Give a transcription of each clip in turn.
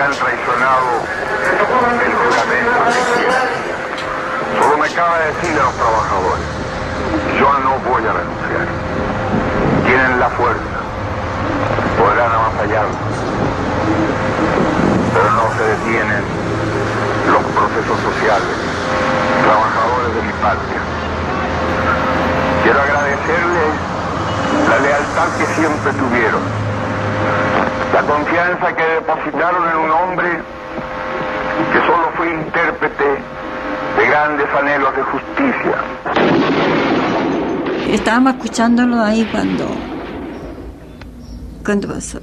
que han traicionado el juramento que quieren. Solo me cabe decirle a los trabajadores, yo no voy a renunciar. Tienen la fuerza, podrán avasallarnos, pero no se detienen los procesos sociales, trabajadores de mi patria. Quiero agradecerles la lealtad que siempre tuvieron, la confianza que depositaron en un hombre que solo fue intérprete de grandes anhelos de justicia. Estábamos escuchándolo ahí cuando pasó.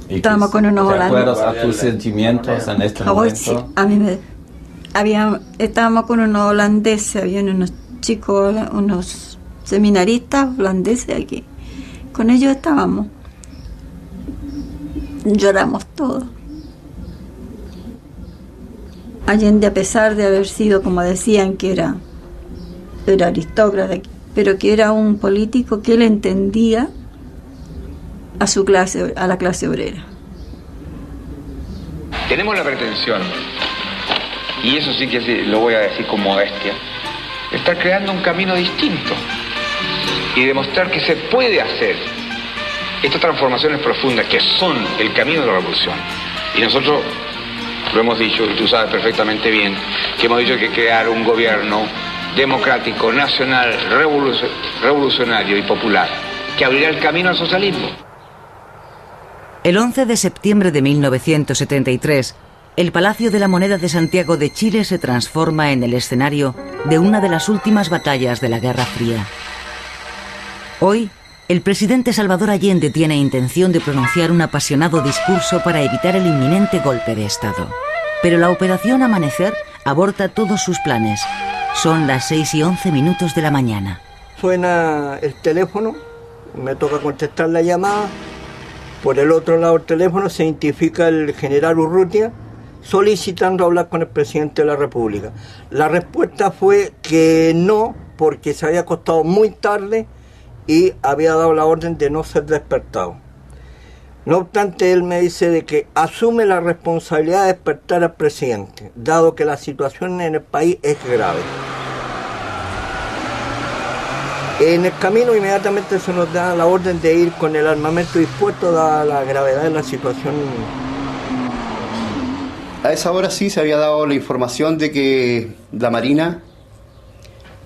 Estábamos con unos holandeses. ¿Te acuerdas a tus sentimientos en este momento? Sí, estábamos con unos holandeses, habían unos chicos, unos seminaristas holandeses aquí. Con ellos estábamos. Lloramos todos. Allende, a pesar de haber sido, como decían, que era aristócrata, pero que era un político que él entendía a su clase, a la clase obrera. Tenemos la pretensión, y eso sí que lo voy a decir con modestia, de estar creando un camino distinto y demostrar que se puede hacer estas transformaciones profundas que son el camino de la revolución. Y nosotros lo hemos dicho, y tú sabes perfectamente bien, que hemos dicho que crear un gobierno democrático, nacional, revolucionario y popular, que abrirá el camino al socialismo. El 11 de septiembre de 1973, el Palacio de la Moneda de Santiago de Chile se transforma en el escenario de una de las últimas batallas de la Guerra Fría. Hoy, el presidente Salvador Allende tiene intención de pronunciar un apasionado discurso para evitar el inminente golpe de Estado. Pero la Operación Amanecer aborta todos sus planes. Son las 6:11 de la mañana. Suena el teléfono, me toca contestar la llamada. Por el otro lado del teléfono se identifica el general Urrutia solicitando hablar con el presidente de la República. La respuesta fue que no, porque se había acostado muy tarde y había dado la orden de no ser despertado. No obstante, él me dice de que asume la responsabilidad de despertar al presidente, dado que la situación en el país es grave. En el camino inmediatamente se nos da la orden de ir con el armamento dispuesto, dada la gravedad de la situación. A esa hora sí se había dado la información de que la Marina,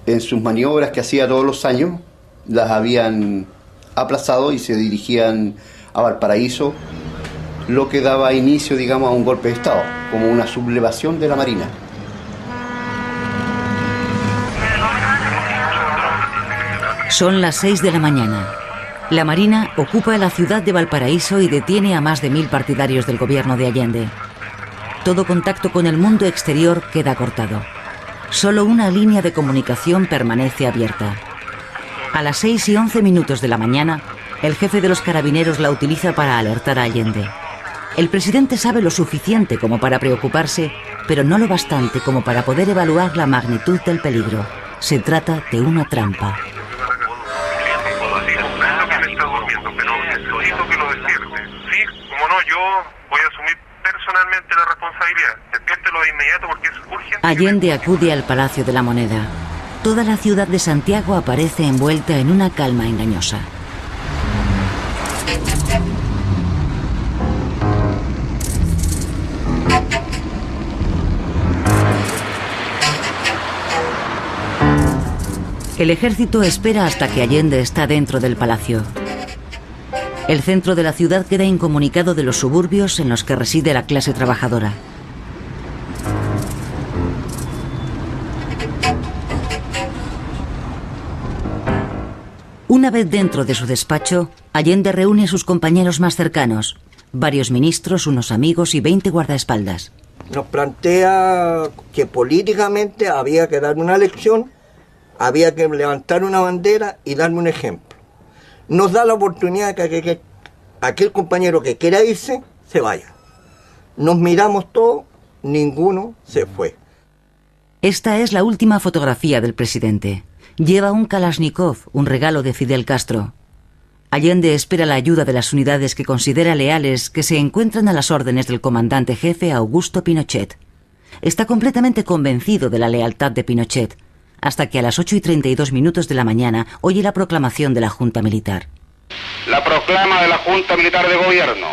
en sus maniobras que hacía todos los años, las habían aplazado y se dirigían a Valparaíso, lo que daba inicio, digamos, a un golpe de Estado, como una sublevación de la Marina. Son las 6 de la mañana. La Marina ocupa la ciudad de Valparaíso y detiene a más de 1000 partidarios del gobierno de Allende. Todo contacto con el mundo exterior queda cortado. Solo una línea de comunicación permanece abierta. A las 6:11 de la mañana, el jefe de los carabineros la utiliza para alertar a Allende. El presidente sabe lo suficiente como para preocuparse, pero no lo bastante como para poder evaluar la magnitud del peligro. Se trata de una trampa. Allende acude al Palacio de la Moneda. Toda la ciudad de Santiago aparece envuelta en una calma engañosa. El ejército espera hasta que Allende está dentro del palacio. El centro de la ciudad queda incomunicado de los suburbios en los que reside la clase trabajadora. Una vez dentro de su despacho, Allende reúne a sus compañeros más cercanos, varios ministros, unos amigos y 20 guardaespaldas. Nos plantea que políticamente había que dar una lección, había que levantar una bandera y darme un ejemplo. Nos da la oportunidad de que aquel compañero que quiera irse, se vaya. Nos miramos todos, ninguno se fue. Esta es la última fotografía del presidente. Lleva un Kalashnikov, un regalo de Fidel Castro. Allende espera la ayuda de las unidades que considera leales que se encuentran a las órdenes del comandante jefe Augusto Pinochet. Está completamente convencido de la lealtad de Pinochet, hasta que a las 8:32 de la mañana oye la proclamación de la Junta Militar. La proclama de la Junta Militar de Gobierno.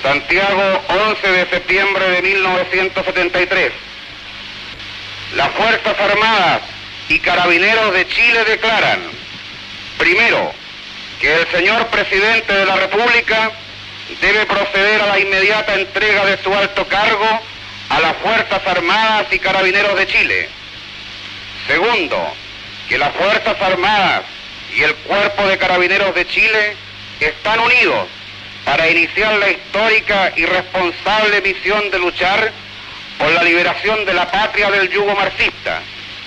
Santiago, 11 de septiembre de 1973. Las Fuerzas Armadas y Carabineros de Chile declaran, primero, que el señor Presidente de la República debe proceder a la inmediata entrega de su alto cargo a las Fuerzas Armadas y Carabineros de Chile. Segundo, que las Fuerzas Armadas y el Cuerpo de Carabineros de Chile están unidos para iniciar la histórica y responsable misión de luchar por la liberación de la patria del yugo marxista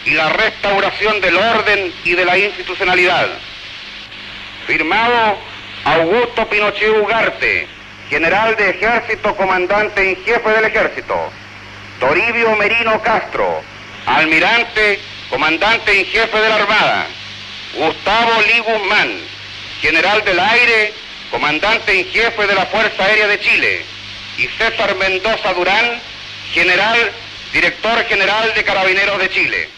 y la restauración del orden y de la institucionalidad. Firmado Augusto Pinochet Ugarte, General de Ejército, Comandante en Jefe del Ejército. Toribio Merino Castro, Almirante, Comandante en Jefe de la Armada. Gustavo Lee Guzmán, General del Aire, Comandante en Jefe de la Fuerza Aérea de Chile. Y César Mendoza Durán, Director General de Carabineros de Chile.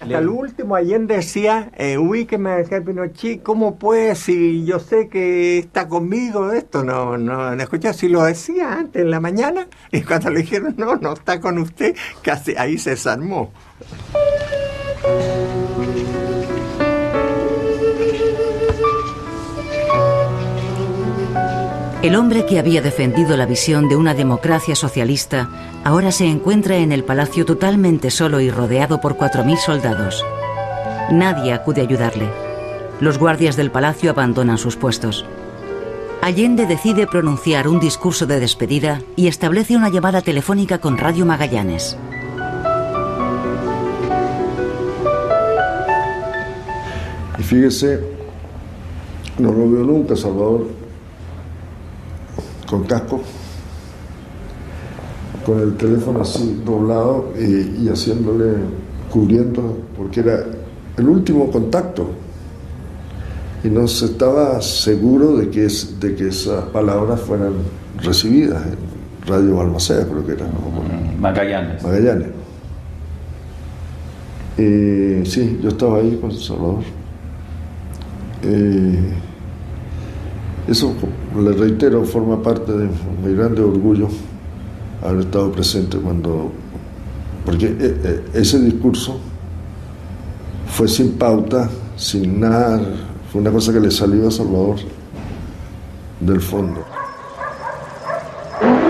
Hasta el último Allende decía, ubíqueme, decía Pinochet, ¿cómo puede si yo sé que está conmigo esto? No escuché, si lo decía antes en la mañana, y cuando le dijeron, no está con usted, casi ahí se desarmó. El hombre que había defendido la visión de una democracia socialista ahora se encuentra en el palacio totalmente solo y rodeado por 4.000 soldados. Nadie acude a ayudarle. Los guardias del palacio abandonan sus puestos. Allende decide pronunciar un discurso de despedida y establece una llamada telefónica con Radio Magallanes. Y fíjese, no lo veo nunca, Salvador, con casco, con el teléfono así doblado y haciéndole, cubriendo, porque era el último contacto y no se estaba seguro de que esas palabras fueran recibidas en Radio Balmaceda, creo que era, ¿no? Magallanes. Sí, yo estaba ahí con Salvador. Eso, le reitero, forma parte de mi grande orgullo haber estado presente porque ese discurso fue sin pauta, sin nada, fue una cosa que le salió a Salvador del fondo.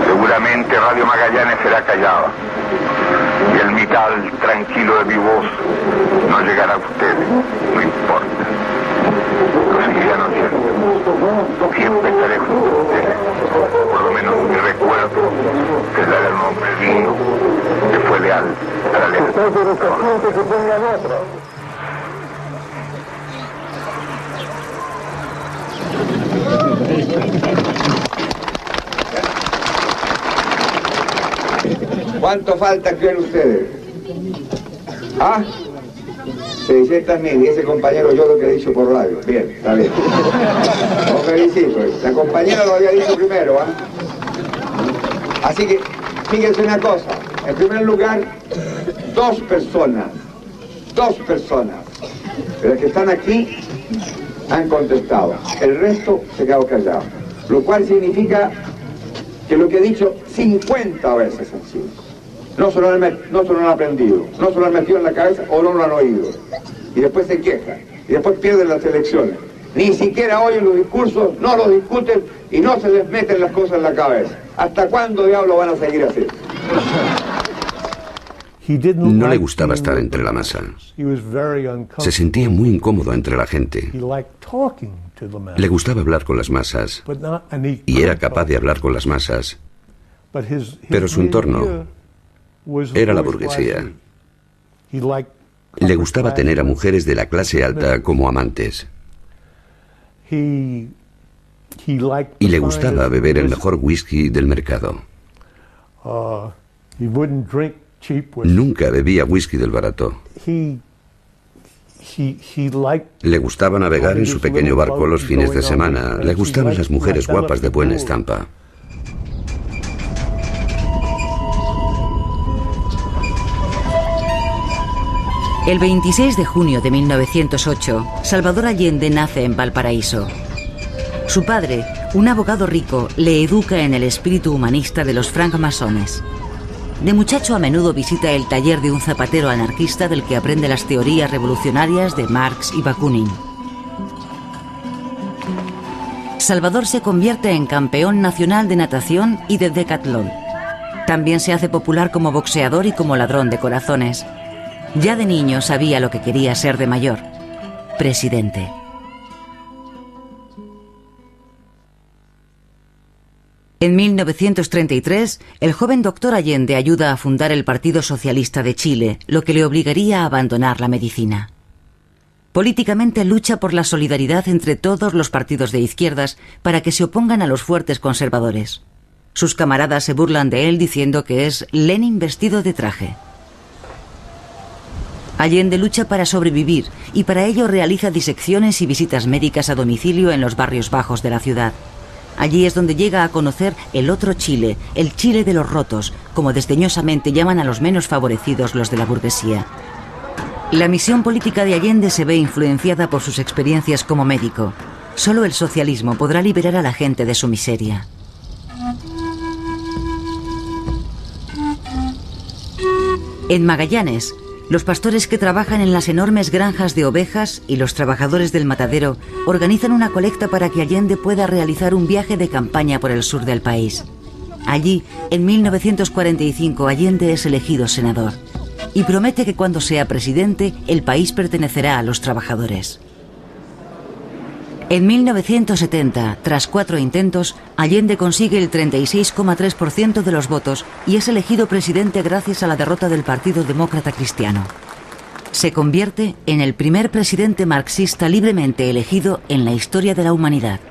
Seguramente Radio Magallanes será callada y el metal tranquilo de mi voz no llegará a ustedes, no importa. Lo seguirán oyendo. Siempre estaré junto a ustedes. Por lo menos mi recuerdo será del hombre digno que fue leal a la lealtad. ¿Cuánto falta, creen ustedes? ¿Ah? 600.000, y ese compañero yo lo que he dicho por radio. Bien, está bien. Lo felicito. La compañera lo había dicho primero, ¿ah? Así que, fíjense una cosa. En primer lugar, dos personas de las que están aquí han contestado. El resto se quedó callado. Lo cual significa que lo que he dicho 50 veces han sido. No se lo han aprendido, no se lo han metido en la cabeza o no lo han oído. Y después se quejan, y después pierden las elecciones. Ni siquiera oyen los discursos, no los discuten y no se les meten las cosas en la cabeza. ¿Hasta cuándo diablos van a seguir así? No le gustaba estar entre la masa. Se sentía muy incómodo entre la gente. Le gustaba hablar con las masas y era capaz de hablar con las masas. Pero su entorno era la burguesía. Le gustaba tener a mujeres de la clase alta como amantes. Y le gustaba beber el mejor whisky del mercado. Nunca bebía whisky del barato. Le gustaba navegar en su pequeño barco los fines de semana. Le gustaban las mujeres guapas de buena estampa. El 26 de junio de 1908, Salvador Allende nace en Valparaíso. Su padre, un abogado rico, le educa en el espíritu humanista de los francmasones. De muchacho a menudo visita el taller de un zapatero anarquista del que aprende las teorías revolucionarias de Marx y Bakunin. Salvador se convierte en campeón nacional de natación y de decatlón. También se hace popular como boxeador y como ladrón de corazones. Ya de niño sabía lo que quería ser de mayor: presidente. En 1933, el joven doctor Allende ayuda a fundar el Partido Socialista de Chile, lo que le obligaría a abandonar la medicina. Políticamente lucha por la solidaridad entre todos los partidos de izquierdas para que se opongan a los fuertes conservadores. Sus camaradas se burlan de él diciendo que es Lenin vestido de traje. Allende lucha para sobrevivir y para ello realiza disecciones y visitas médicas a domicilio en los barrios bajos de la ciudad. Allí es donde llega a conocer el otro Chile, el Chile de los rotos, como desdeñosamente llaman a los menos favorecidos los de la burguesía. La misión política de Allende se ve influenciada por sus experiencias como médico. Solo el socialismo podrá liberar a la gente de su miseria. En Magallanes, los pastores que trabajan en las enormes granjas de ovejas y los trabajadores del matadero organizan una colecta para que Allende pueda realizar un viaje de campaña por el sur del país. Allí, en 1945, Allende es elegido senador y promete que cuando sea presidente, el país pertenecerá a los trabajadores. En 1970, tras 4 intentos, Allende consigue el 36,3% de los votos y es elegido presidente gracias a la derrota del Partido Demócrata Cristiano. Se convierte en el primer presidente marxista libremente elegido en la historia de la humanidad.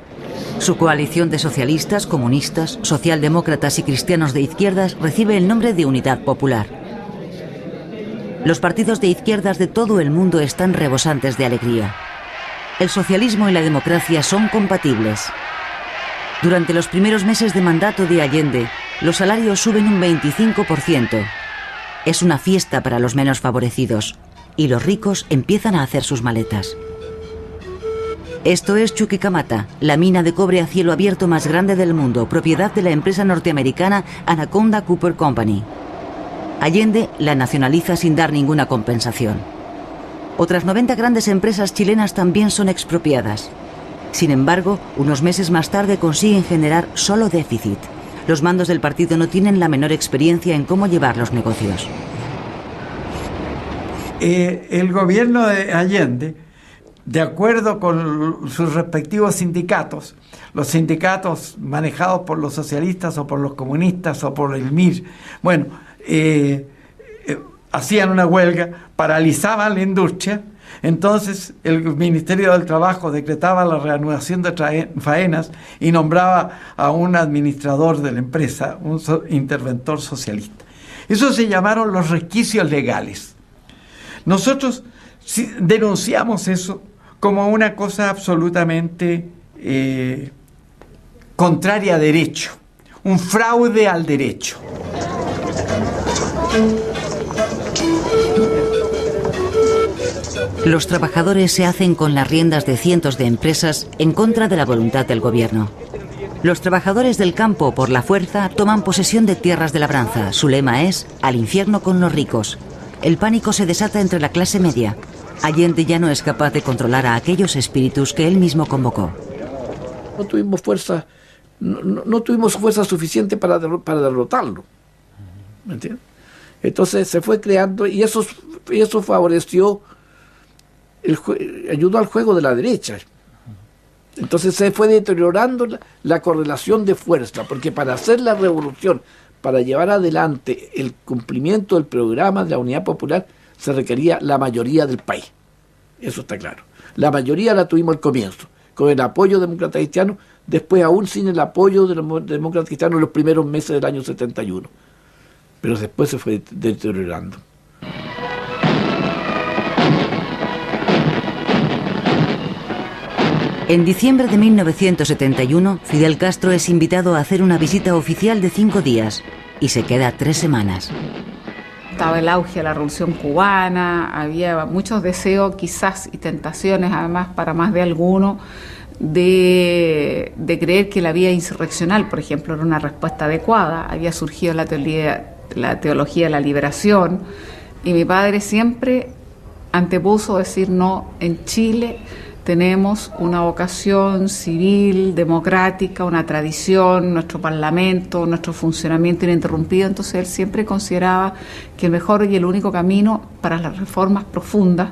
Su coalición de socialistas, comunistas, socialdemócratas y cristianos de izquierdas recibe el nombre de Unidad Popular. Los partidos de izquierdas de todo el mundo están rebosantes de alegría. El socialismo y la democracia son compatibles. Durante los primeros meses de mandato de Allende, los salarios suben un 25%. Es una fiesta para los menos favorecidos y los ricos empiezan a hacer sus maletas. Esto es Chuquicamata, la mina de cobre a cielo abierto más grande del mundo, propiedad de la empresa norteamericana Anaconda Copper Company. Allende la nacionaliza sin dar ninguna compensación. Otras 90 grandes empresas chilenas también son expropiadas. Sin embargo, unos meses más tarde consiguen generar solo déficit. Los mandos del partido no tienen la menor experiencia en cómo llevar los negocios. El gobierno de Allende, de acuerdo con sus respectivos sindicatos, los sindicatos manejados por los socialistas o por los comunistas o por el MIR, hacían una huelga, paralizaban la industria. Entonces el Ministerio del Trabajo decretaba la reanudación de faenas y nombraba a un administrador de la empresa, un interventor socialista. Eso se llamaron los resquicios legales. Nosotros denunciamos eso como una cosa absolutamente contraria a derecho, un fraude al derecho. Los trabajadores se hacen con las riendas de cientos de empresas en contra de la voluntad del gobierno. Los trabajadores del campo, por la fuerza, toman posesión de tierras de labranza. Su lema es «Al infierno con los ricos». El pánico se desata entre la clase media. Allende ya no es capaz de controlar a aquellos espíritus que él mismo convocó. No tuvimos fuerza, no tuvimos fuerza suficiente para derrotarlo. ¿Me entiendes? Entonces se fue creando y eso favoreció, ayudó al juego de la derecha. Entonces se fue deteriorando la correlación de fuerza, porque para hacer la revolución, para llevar adelante el cumplimiento del programa de la Unidad Popular, se requería la mayoría del país. Eso está claro. La mayoría la tuvimos al comienzo, con el apoyo demócrata cristiano, después aún sin el apoyo de los demócratas cristianos en los primeros meses del año 71. Pero después se fue deteriorando. En diciembre de 1971, Fidel Castro es invitado a hacer una visita oficial de 5 días y se queda 3 semanas. Estaba el auge de la Revolución Cubana, había muchos deseos quizás y tentaciones además para más de alguno de creer que la vía insurreccional, por ejemplo, era una respuesta adecuada. Había surgido la teología de la liberación y mi padre siempre antepuso decir no, en Chile tenemos una vocación civil, democrática, una tradición, nuestro parlamento, nuestro funcionamiento ininterrumpido. Entonces él siempre consideraba que el mejor y el único camino para las reformas profundas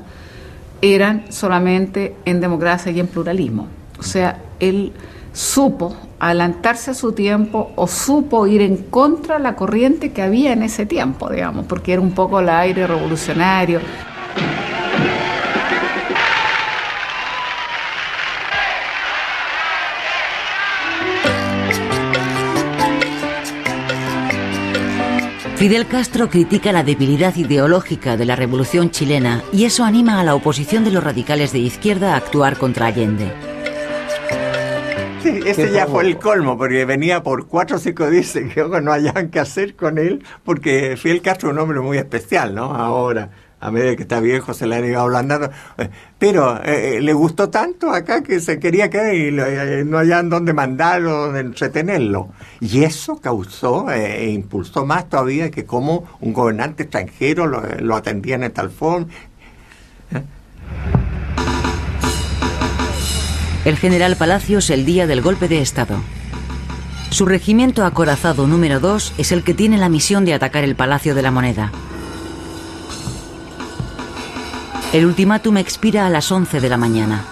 eran solamente en democracia y en pluralismo. O sea, él supo adelantarse a su tiempo o supo ir en contra de la corriente que había en ese tiempo, digamos, porque era un poco el aire revolucionario. Fidel Castro critica la debilidad ideológica de la revolución chilena y eso anima a la oposición de los radicales de izquierda a actuar contra Allende. Sí, ese ya fue el colmo, porque venía por 4 o 5 días que no hayan qué hacer con él, porque Fidel Castro es un hombre muy especial, ¿no? Ahora, a medida que está viejo, se le han ido ablandando. Pero le gustó tanto acá que se quería quedar y no hallaban dónde mandarlo, dónde entretenerlo. Y eso causó e impulsó más todavía que como un gobernante extranjero lo atendían de tal forma. El general Palacios el día del golpe de Estado. Su regimiento acorazado número 2 es el que tiene la misión de atacar el Palacio de la Moneda. El ultimátum expira a las 11 de la mañana.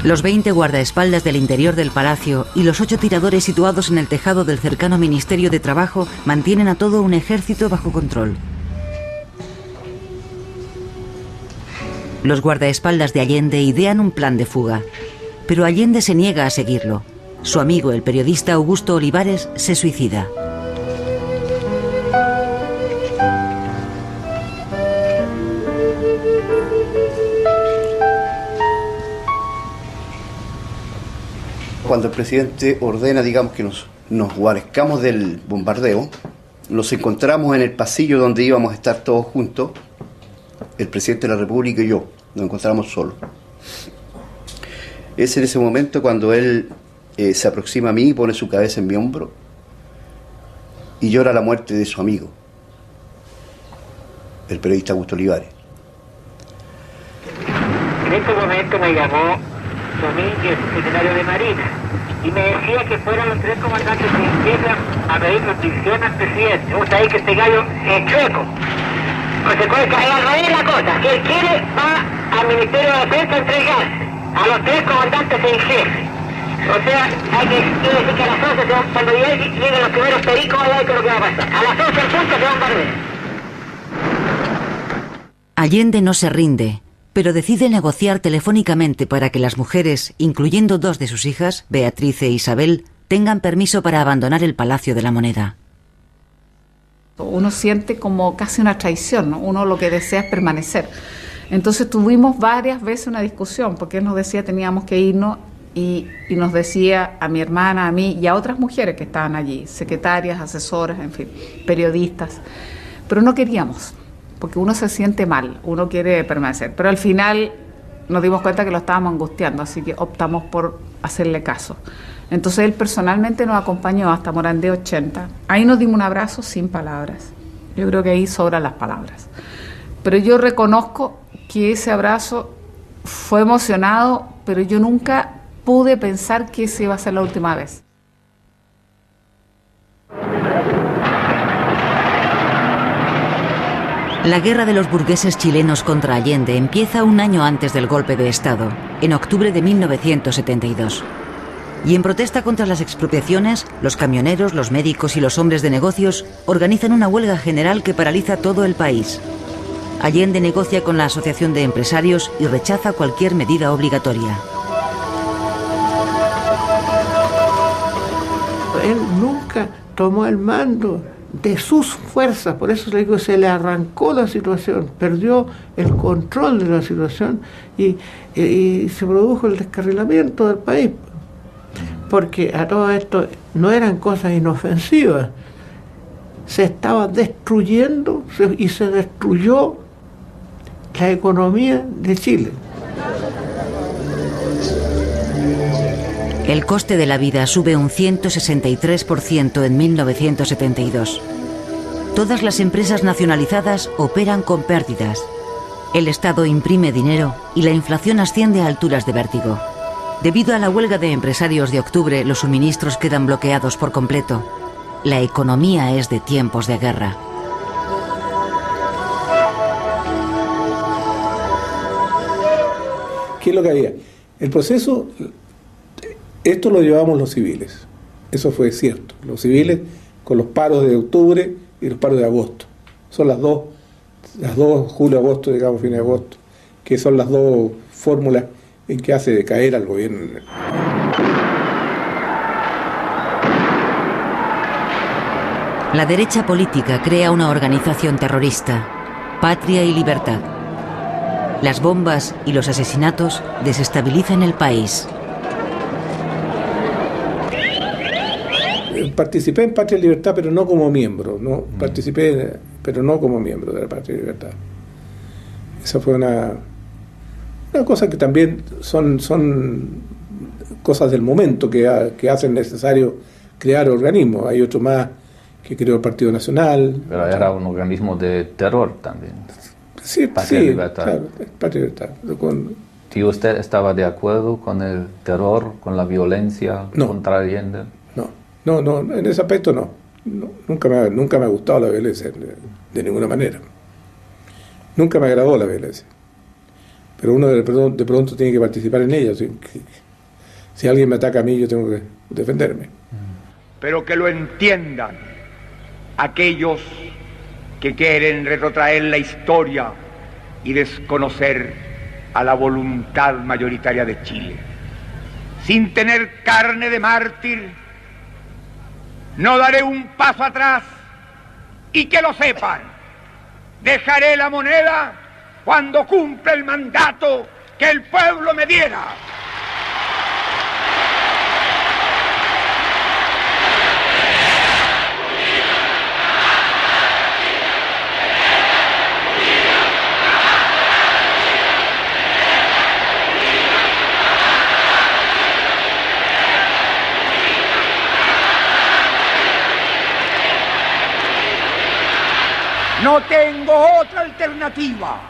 Los 20 guardaespaldas del interior del palacio y los 8 tiradores situados en el tejado del cercano Ministerio de Trabajo mantienen a todo un ejército bajo control. Los guardaespaldas de Allende idean un plan de fuga, pero Allende se niega a seguirlo. Su amigo, el periodista Augusto Olivares, se suicida. Cuando el presidente ordena, digamos, que nos guarezcamos del bombardeo, nos encontramos en el pasillo donde íbamos a estar todos juntos, el presidente de la República y yo, nos encontramos solos. Es en ese momento cuando él se aproxima a mí y pone su cabeza en mi hombro y llora la muerte de su amigo, el periodista Augusto Olivares. En este momento me llamó Domínguez, secretario de Marina, y me decía que fueran los 3 comandantes en jefe a pedir nutrición al presidente. Vos sabés que este gallo es chueco. Consecuencia, es al revés la cosa, que él quiere, va al Ministerio de Defensa a entregarse a los 3 comandantes en jefe. O sea, quiere decir que a las 11, cuando lleguen los primeros pericos, a ver qué es lo que va a pasar. A las 11 en punto se van a perder. Allende no se rinde, pero decide negociar telefónicamente para que las mujeres, incluyendo 2 de sus hijas, Beatriz e Isabel, tengan permiso para abandonar el Palacio de la Moneda. Uno siente como casi una traición, ¿no? Uno lo que desea es permanecer. Entonces tuvimos varias veces una discusión, porque él nos decía teníamos que irnos y nos decía a mi hermana, a mí y a otras mujeres que estaban allí, secretarias, asesoras, en fin, periodistas, pero no queríamos, porque uno se siente mal, uno quiere permanecer, pero al final nos dimos cuenta que lo estábamos angustiando, así que optamos por hacerle caso. Entonces él personalmente nos acompañó hasta Morandé 80. Ahí nos dimos un abrazo sin palabras. Yo creo que ahí sobran las palabras. Pero yo reconozco que ese abrazo fue emocionado, pero yo nunca pude pensar que esa iba a ser la última vez. La guerra de los burgueses chilenos contra Allende empieza un año antes del golpe de Estado, en octubre de 1972. Y en protesta contra las expropiaciones, los camioneros, los médicos y los hombres de negocios organizan una huelga general que paraliza todo el país. Allende negocia con la Asociación de Empresarios y rechaza cualquier medida obligatoria. Él nunca tomó el mando de sus fuerzas, por eso le digo, se le arrancó la situación, perdió el control de la situación y se produjo el descarrilamiento del país, porque a todo esto no eran cosas inofensivas, se estaba destruyendo y se destruyó la economía de Chile. El coste de la vida sube un 163% en 1972. Todas las empresas nacionalizadas operan con pérdidas. El Estado imprime dinero y la inflación asciende a alturas de vértigo. Debido a la huelga de empresarios de octubre, los suministros quedan bloqueados por completo. La economía es de tiempos de guerra. ¿Qué es lo que había? El proceso, esto lo llevamos los civiles, eso fue cierto. Los civiles con los paros de octubre y los paros de agosto. Son las dos, julio-agosto, digamos, fin de agosto, que son las dos fórmulas en que hace decaer al gobierno. La derecha política crea una organización terrorista, Patria y Libertad. Las bombas y los asesinatos desestabilizan el país. Participé en Patria y Libertad, pero no como miembro. No participé, pero no como miembro de la Patria y Libertad. Esa fue una cosa que también son cosas del momento que hacen necesario crear organismos. Hay otro más que creó el Partido Nacional. Pero era un organismo de terror también. Sí, Patria y Libertad. Claro, Patria y Libertad. ¿Y usted estaba de acuerdo con el terror, con la violencia contra Allende? No, en ese aspecto no. Nunca me ha gustado la violencia, de ninguna manera. Nunca me agradó la violencia. Pero uno de pronto tiene que participar en ella. Si alguien me ataca a mí, yo tengo que defenderme. Pero que lo entiendan aquellos que quieren retrotraer la historia y desconocer a la voluntad mayoritaria de Chile. Sin tener carne de mártir, no daré un paso atrás, y que lo sepan, dejaré la moneda cuando cumpla el mandato que el pueblo me diera. No tengo otra alternativa.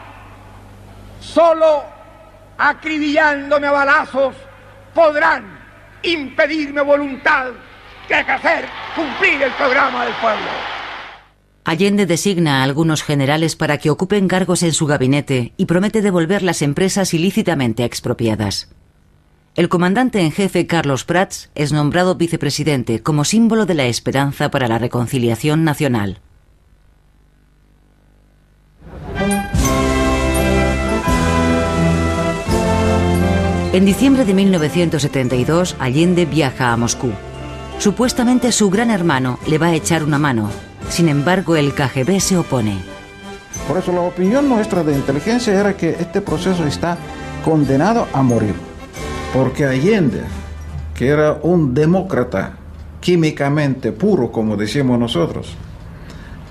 Solo acribillándome a balazos podrán impedirme voluntad de hacer cumplir el programa del pueblo. Allende designa a algunos generales para que ocupen cargos en su gabinete y promete devolver las empresas ilícitamente expropiadas. El comandante en jefe, Carlos Prats, es nombrado vicepresidente como símbolo de la esperanza para la reconciliación nacional. En diciembre de 1972, Allende viaja a Moscú. Supuestamente su gran hermano le va a echar una mano. Sin embargo, el KGB se opone. Por eso la opinión nuestra de inteligencia era que este proceso está condenado a morir. Porque Allende, que era un demócrata químicamente puro, como decíamos nosotros,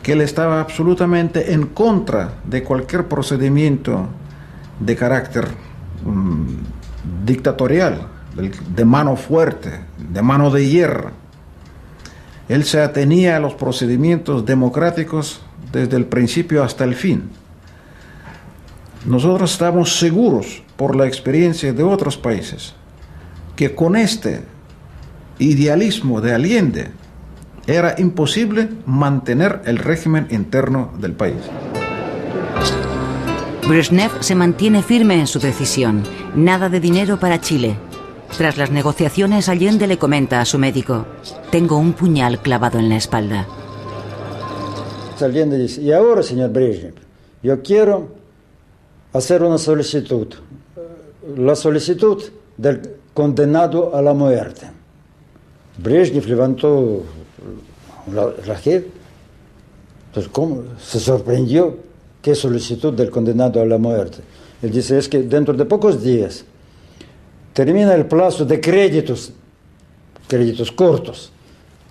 que él estaba absolutamente en contra de cualquier procedimiento de carácter dictatorial, de mano fuerte, de mano de hierro. Él se atenía a los procedimientos democráticos desde el principio hasta el fin. Nosotros estamos seguros, por la experiencia de otros países, que con este idealismo de Allende era imposible mantener el régimen interno del país. Brezhnev se mantiene firme en su decisión. Nada de dinero para Chile. Tras las negociaciones, Allende le comenta a su médico: tengo un puñal clavado en la espalda. Allende dice: y ahora, señor Brezhnev, yo quiero hacer una solicitud. La solicitud del condenado a la muerte. Brezhnev levantó la jeta Entonces, ¿cómo? Se sorprendió qué solicitud del condenado a la muerte. Él dice, es que dentro de pocos días termina el plazo de créditos cortos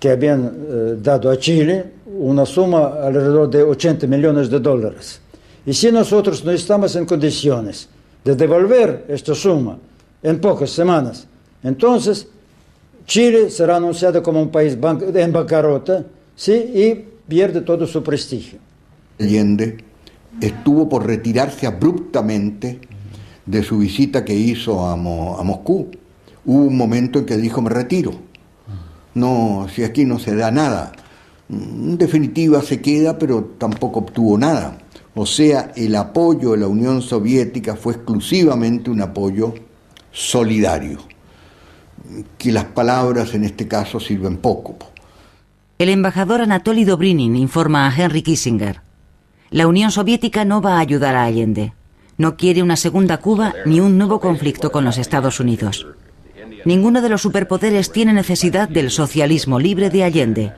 que habían dado a Chile, una suma alrededor de $80 millones. Y si nosotros no estamos en condiciones de devolver esta suma en pocas semanas, entonces Chile será anunciado como un país en bancarrota, ¿sí? Y pierde todo su prestigio. Allende estuvo por retirarse abruptamente de su visita que hizo a Moscú. Hubo un momento en que dijo, me retiro. No, si aquí no se da nada. En definitiva se queda, pero tampoco obtuvo nada. O sea, el apoyo de la Unión Soviética fue exclusivamente un apoyo solidario, que las palabras en este caso sirven poco. El embajador Anatoly Dobrinin informa a Henry Kissinger. La Unión Soviética no va a ayudar a Allende. No quiere una segunda Cuba ni un nuevo conflicto con los Estados Unidos. Ninguno de los superpoderes tiene necesidad del socialismo libre de Allende.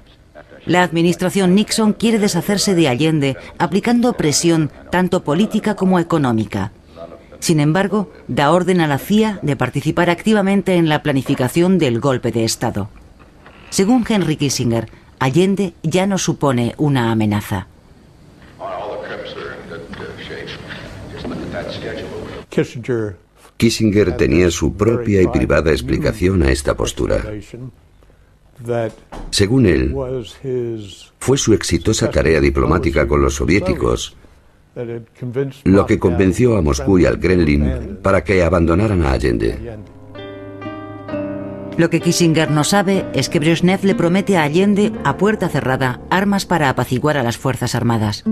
La administración Nixon quiere deshacerse de Allende aplicando presión tanto política como económica. Sin embargo, da orden a la CIA de participar activamente en la planificación del golpe de Estado. Según Henry Kissinger, Allende ya no supone una amenaza. Kissinger tenía su propia y privada explicación a esta postura. Según él, fue su exitosa tarea diplomática con los soviéticos lo que convenció a Moscú y al Kremlin para que abandonaran a Allende. Lo que Kissinger no sabe es que Brezhnev le promete a Allende, a puerta cerrada, armas para apaciguar a las Fuerzas Armadas.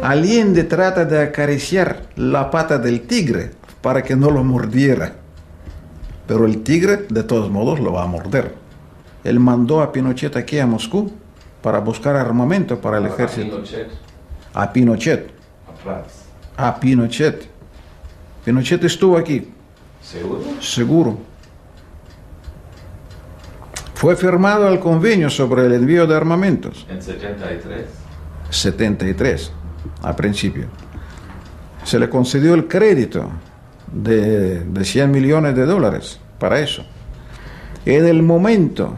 Allende trata de acariciar la pata del tigre para que no lo mordiera. Pero el tigre, de todos modos, lo va a morder. Él mandó a Pinochet aquí a Moscú para buscar armamento para el ejército. A Pinochet. A Pinochet. Pinochet estuvo aquí. ¿Seguro? Seguro. Fue firmado el convenio sobre el envío de armamentos. ¿En 73? 73, a principio. Se le concedió el crédito de $100 millones para eso. En el momento,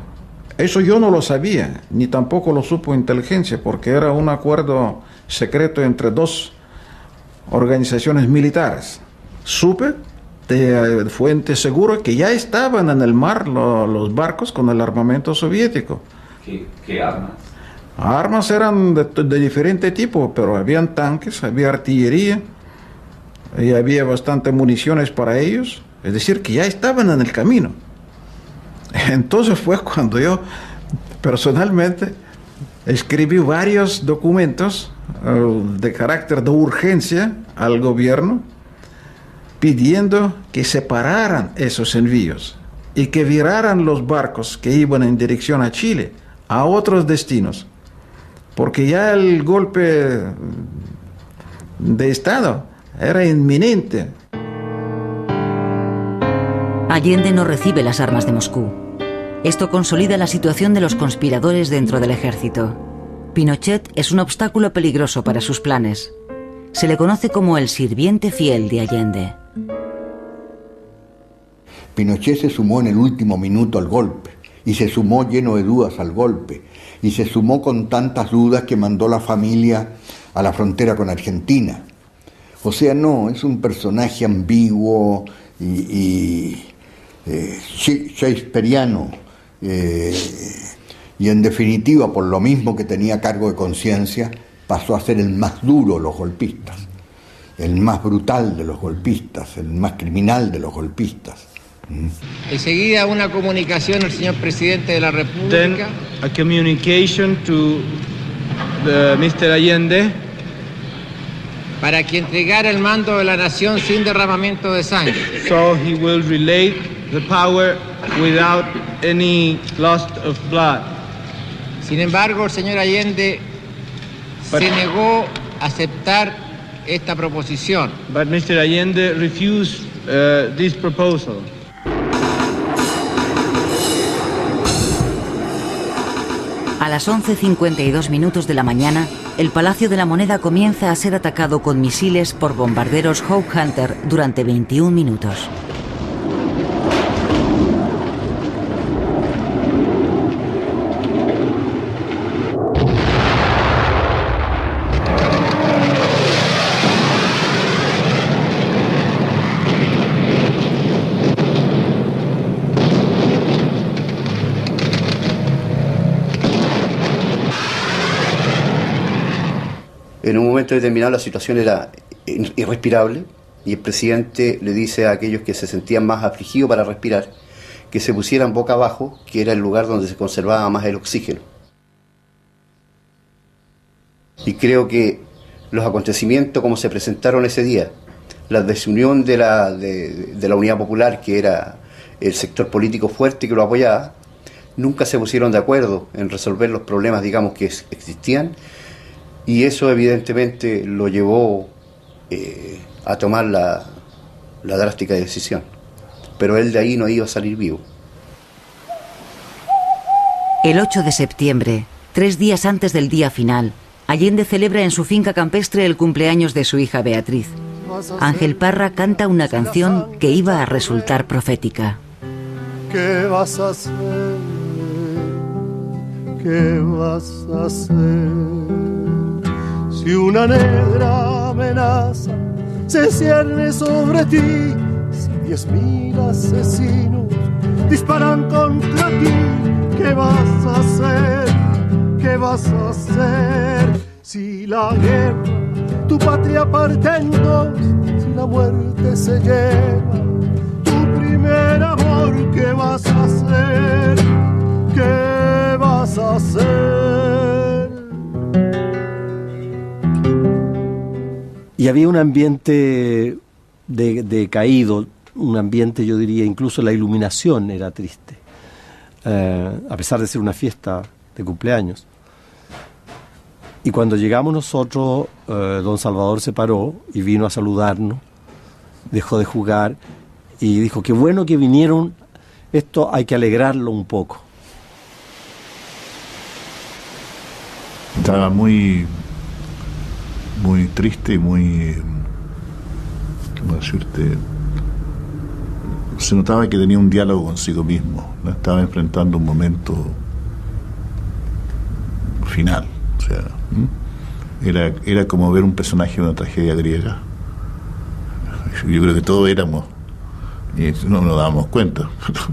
eso yo no lo sabía, ni tampoco lo supo inteligencia, porque era un acuerdo secreto entre dos organizaciones militares. Supe de fuente segura que ya estaban en el mar los barcos con el armamento soviético. ¿Qué armas? Armas eran de diferente tipo, pero habían tanques, había artillería y había bastante municiones para ellos. Es decir, que ya estaban en el camino. Entonces fue cuando yo personalmente escribí varios documentos de carácter de urgencia al gobierno, pidiendo que separaran esos envíos y que viraran los barcos que iban en dirección a Chile a otros destinos, porque ya el golpe de Estado era inminente. Allende no recibe las armas de Moscú. Esto consolida la situación de los conspiradores dentro del ejército. Pinochet es un obstáculo peligroso para sus planes. Se le conoce como el sirviente fiel de Allende. Pinochet se sumó en el último minuto al golpe, y se sumó lleno de dudas al golpe, y se sumó con tantas dudas que mandó la familia a la frontera con Argentina. O sea, no, es un personaje ambiguo y shakespeariano, y en definitiva, por lo mismo que tenía cargo de conciencia, pasó a ser el más duro de los golpistas, el más brutal de los golpistas, el más criminal de los golpistas. Enseguida una comunicación al señor presidente de la República. Then a communication to Mr. Allende. Para que entregara el mando de la nación sin derramamiento de sangre. So he will relate the power without any loss of blood. Sin embargo, el señor Allende se negó a aceptar esta proposición. But Mr. Allende refused this proposal. A las 11:52 de la mañana, el Palacio de la Moneda comienza a ser atacado con misiles por bombarderos Hawk Hunter durante 21 minutos. En un momento determinado la situación era irrespirable y el presidente le dice a aquellos que se sentían más afligidos para respirar que se pusieran boca abajo, que era el lugar donde se conservaba más el oxígeno. Y creo que los acontecimientos como se presentaron ese día, la desunión de la Unidad Popular, que era el sector político fuerte que lo apoyaba, nunca se pusieron de acuerdo en resolver los problemas, digamos, que existían. Y eso evidentemente lo llevó a tomar la drástica decisión. Pero él de ahí no iba a salir vivo. El 8 de septiembre, 3 días antes del día final, Allende celebra en su finca campestre el cumpleaños de su hija Beatriz. Ángel Parra canta una canción que iba a resultar profética. ¿Qué vas a hacer? ¿Qué vas a hacer? Si una negra amenaza se cierne sobre ti, si 10.000 asesinos disparan contra ti, ¿qué vas a hacer? ¿Qué vas a hacer? Si la guerra tu patria parte en dos, si la muerte se lleva tu primer amor, ¿qué vas a hacer? ¿Qué vas a hacer? Y había un ambiente decaído, un ambiente, yo diría, incluso la iluminación era triste, a pesar de ser una fiesta de cumpleaños. Y cuando llegamos nosotros, don Salvador se paró y vino a saludarnos, dejó de jugar y dijo, qué bueno que vinieron, esto hay que alegrarlo un poco. Estaba muy triste y muy, ¿cómo decirte? Se notaba que tenía un diálogo consigo mismo, ¿no? Estaba enfrentando un momento final, o sea, era como ver un personaje de una tragedia griega. Yo creo que todos éramos, y no nos dábamos cuenta,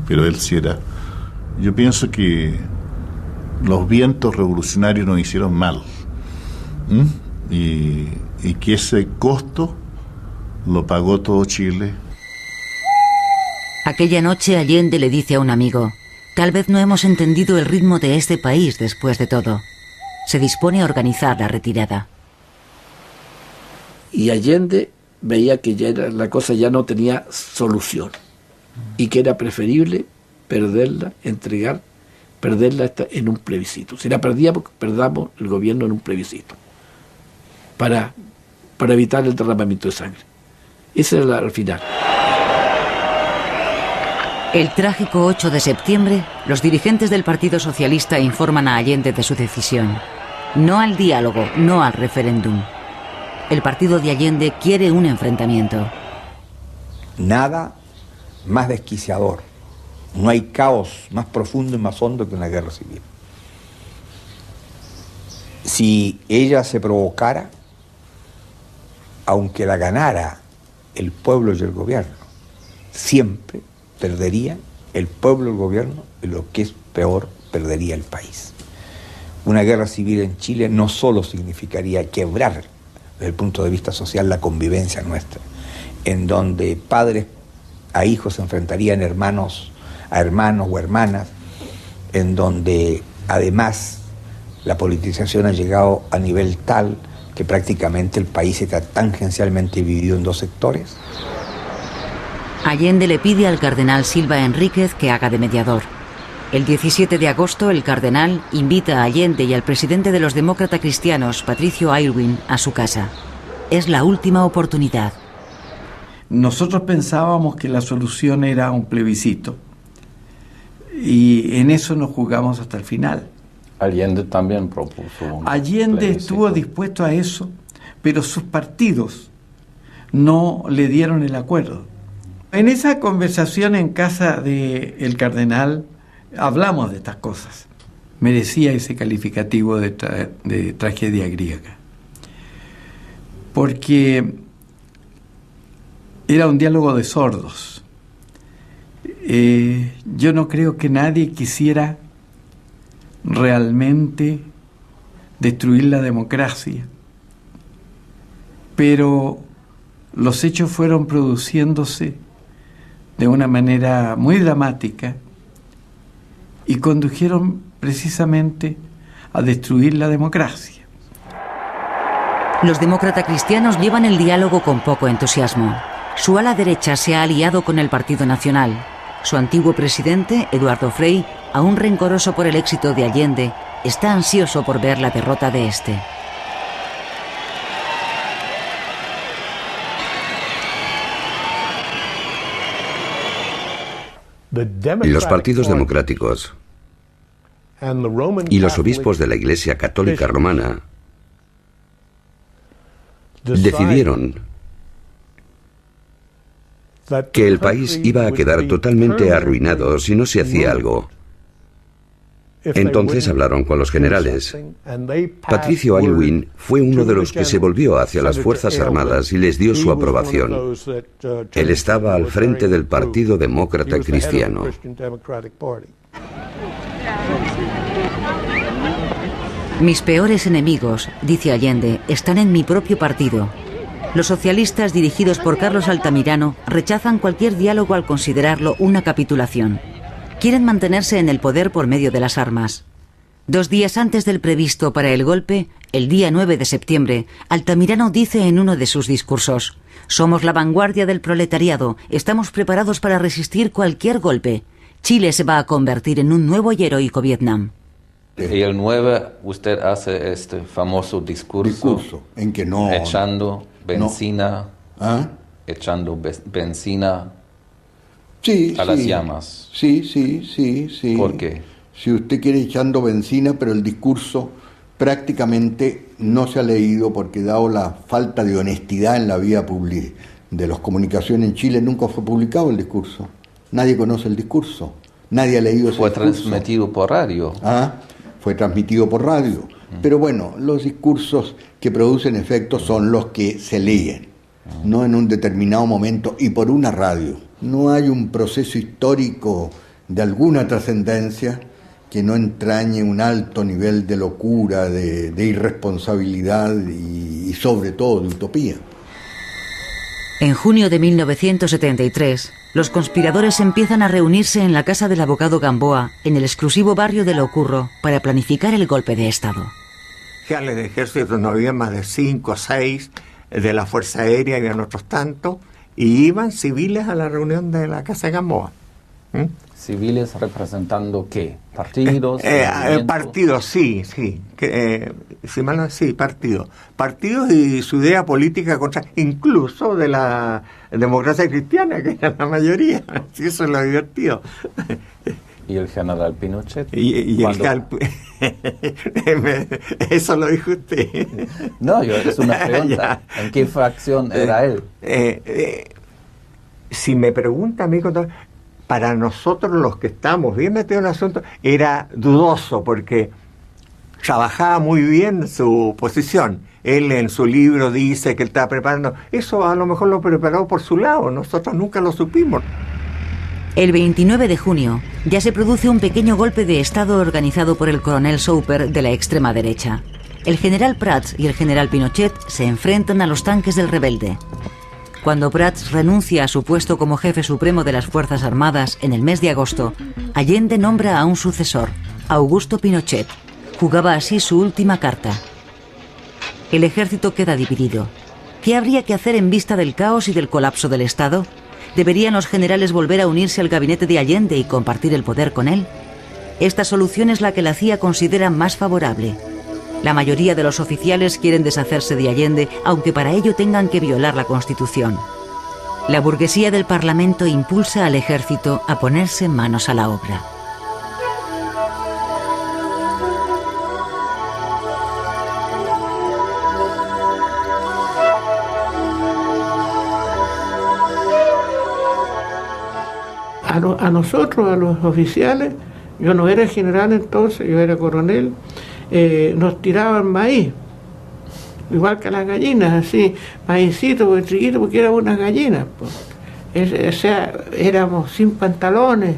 pero él sí era. Yo pienso que los vientos revolucionarios nos hicieron mal. Y que ese costo lo pagó todo Chile. Aquella noche Allende le dice a un amigo, tal vez no hemos entendido el ritmo de este país después de todo. Se dispone a organizar la retirada. Y Allende veía que la cosa ya no tenía solución y que era preferible perderla, perderla en un plebiscito. Si la perdíamos, perdamos el gobierno en un plebiscito. Para evitar el derramamiento de sangre. Ese era el final. El trágico 8 de septiembre, los dirigentes del Partido Socialista informan a Allende de su decisión. No al diálogo, no al referéndum. El partido de Allende quiere un enfrentamiento. Nada más desquiciador. No hay caos más profundo y más hondo que una guerra civil. Si ella se provocara, aunque la ganara el pueblo y el gobierno, siempre perdería el pueblo y el gobierno, y lo que es peor, perdería el país. Una guerra civil en Chile no solo significaría quebrar, desde el punto de vista social, la convivencia nuestra, en donde padres a hijos se enfrentarían hermanos a hermanos o hermanas, en donde además la politización ha llegado a nivel tal que prácticamente el país está tangencialmente dividido en dos sectores. Allende le pide al cardenal Silva Enríquez que haga de mediador. El 17 de agosto, el cardenal invita a Allende y al presidente de los demócratas cristianos, Patricio Aylwin, a su casa. Es la última oportunidad. Nosotros pensábamos que la solución era un plebiscito. Y en eso nos jugamos hasta el final. Allende también propuso. Allende estuvo dispuesto a eso, pero sus partidos no le dieron el acuerdo. En esa conversación en casa del cardenal hablamos de estas cosas. Merecía ese calificativo de tragedia griega. Porque era un diálogo de sordos. Yo no creo que nadie quisiera realmente destruir la democracia, pero los hechos fueron produciéndose de una manera muy dramática y condujeron precisamente a destruir la democracia. Los demócratas cristianos llevan el diálogo con poco entusiasmo. Su ala derecha se ha aliado con el Partido Nacional. Su antiguo presidente, Eduardo Frei, aún rencoroso por el éxito de Allende, está ansioso por ver la derrota de este. Los partidos democráticos y los obispos de la Iglesia Católica Romana decidieron que el país iba a quedar totalmente arruinado si no se hacía algo. Entonces hablaron con los generales. Patricio Aylwin fue uno de los que se volvió hacia las Fuerzas Armadas y les dio su aprobación. Él estaba al frente del Partido Demócrata Cristiano. Mis peores enemigos, dice Allende, están en mi propio partido. Los socialistas dirigidos por Carlos Altamirano rechazan cualquier diálogo al considerarlo una capitulación. Quieren mantenerse en el poder por medio de las armas. 2 días antes del previsto para el golpe, el día 9 de septiembre, Altamirano dice en uno de sus discursos: «Somos la vanguardia del proletariado, estamos preparados para resistir cualquier golpe. Chile se va a convertir en un nuevo y heroico Vietnam». Y el 9 usted hace este famoso discurso en que no echando benzina, echando benzina a las llamas. Sí. ¿Por qué? Si usted quiere echando benzina, pero el discurso prácticamente no se ha leído porque dado la falta de honestidad en la vía de las comunicaciones en Chile, nunca fue publicado el discurso. Nadie conoce el discurso, nadie ha leído ese discurso. Fue transmitido por radio. Fue transmitido por radio. Pero bueno, los discursos que producen efectos son los que se leen, no en un determinado momento y por una radio. No hay un proceso histórico de alguna trascendencia que no entrañe un alto nivel de locura, de irresponsabilidad y sobre todo de utopía. En junio de 1973, los conspiradores empiezan a reunirse en la casa del abogado Gamboa, en el exclusivo barrio de Lo Curro, para planificar el golpe de Estado. Ya en el ejército no había más de 5 o 6, de la Fuerza Aérea habían otros tantos, y iban civiles a la reunión de la casa de Gamboa. ¿Civiles representando qué? ¿Partidos? Partidos, sí. Si mal no, sí, partidos. Partidos y su idea política contra, incluso de la democracia cristiana, que era la mayoría. Sí, eso es lo divertido. ¿Y el general Pinochet? Eso lo dijo usted. No, es una pregunta. ¿En qué fracción era él? Si me pregunta a mí, para nosotros los que estamos bien metidos en el asunto, era dudoso porque trabajaba muy bien su posición. Él en su libro dice que él estaba preparando. Eso a lo mejor lo preparó por su lado, nosotros nunca lo supimos. El 29 de junio ya se produce un pequeño golpe de Estado organizado por el coronel Soper de la extrema derecha. El general Prats y el general Pinochet se enfrentan a los tanques del rebelde. Cuando Prats renuncia a su puesto como jefe supremo de las Fuerzas Armadas en el mes de agosto, Allende nombra a un sucesor, Augusto Pinochet. Jugaba así su última carta. El ejército queda dividido. ¿Qué habría que hacer en vista del caos y del colapso del Estado? ¿Deberían los generales volver a unirse al gabinete de Allende y compartir el poder con él? Esta solución es la que la CIA considera más favorable. La mayoría de los oficiales quieren deshacerse de Allende, aunque para ello tengan que violar la Constitución. La burguesía del Parlamento impulsa al ejército a ponerse manos a la obra. a nosotros, a los oficiales, yo no era general entonces, yo era coronel, nos tiraban maíz, igual que a las gallinas, así, maízito, chiquito, porque éramos unas gallinas, pues. O sea, éramos sin pantalones.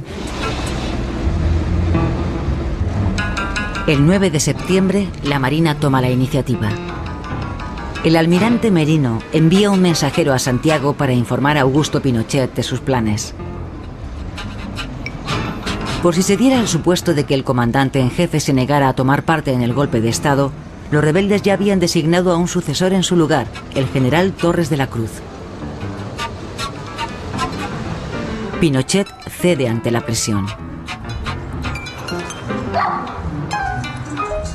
El 9 de septiembre, la Marina toma la iniciativa. El almirante Merino envía un mensajero a Santiago para informar a Augusto Pinochet de sus planes. Por si se diera el supuesto de que el comandante en jefe se negara a tomar parte en el golpe de Estado, los rebeldes ya habían designado a un sucesor en su lugar, el general Torres de la Cruz. Pinochet cede ante la presión.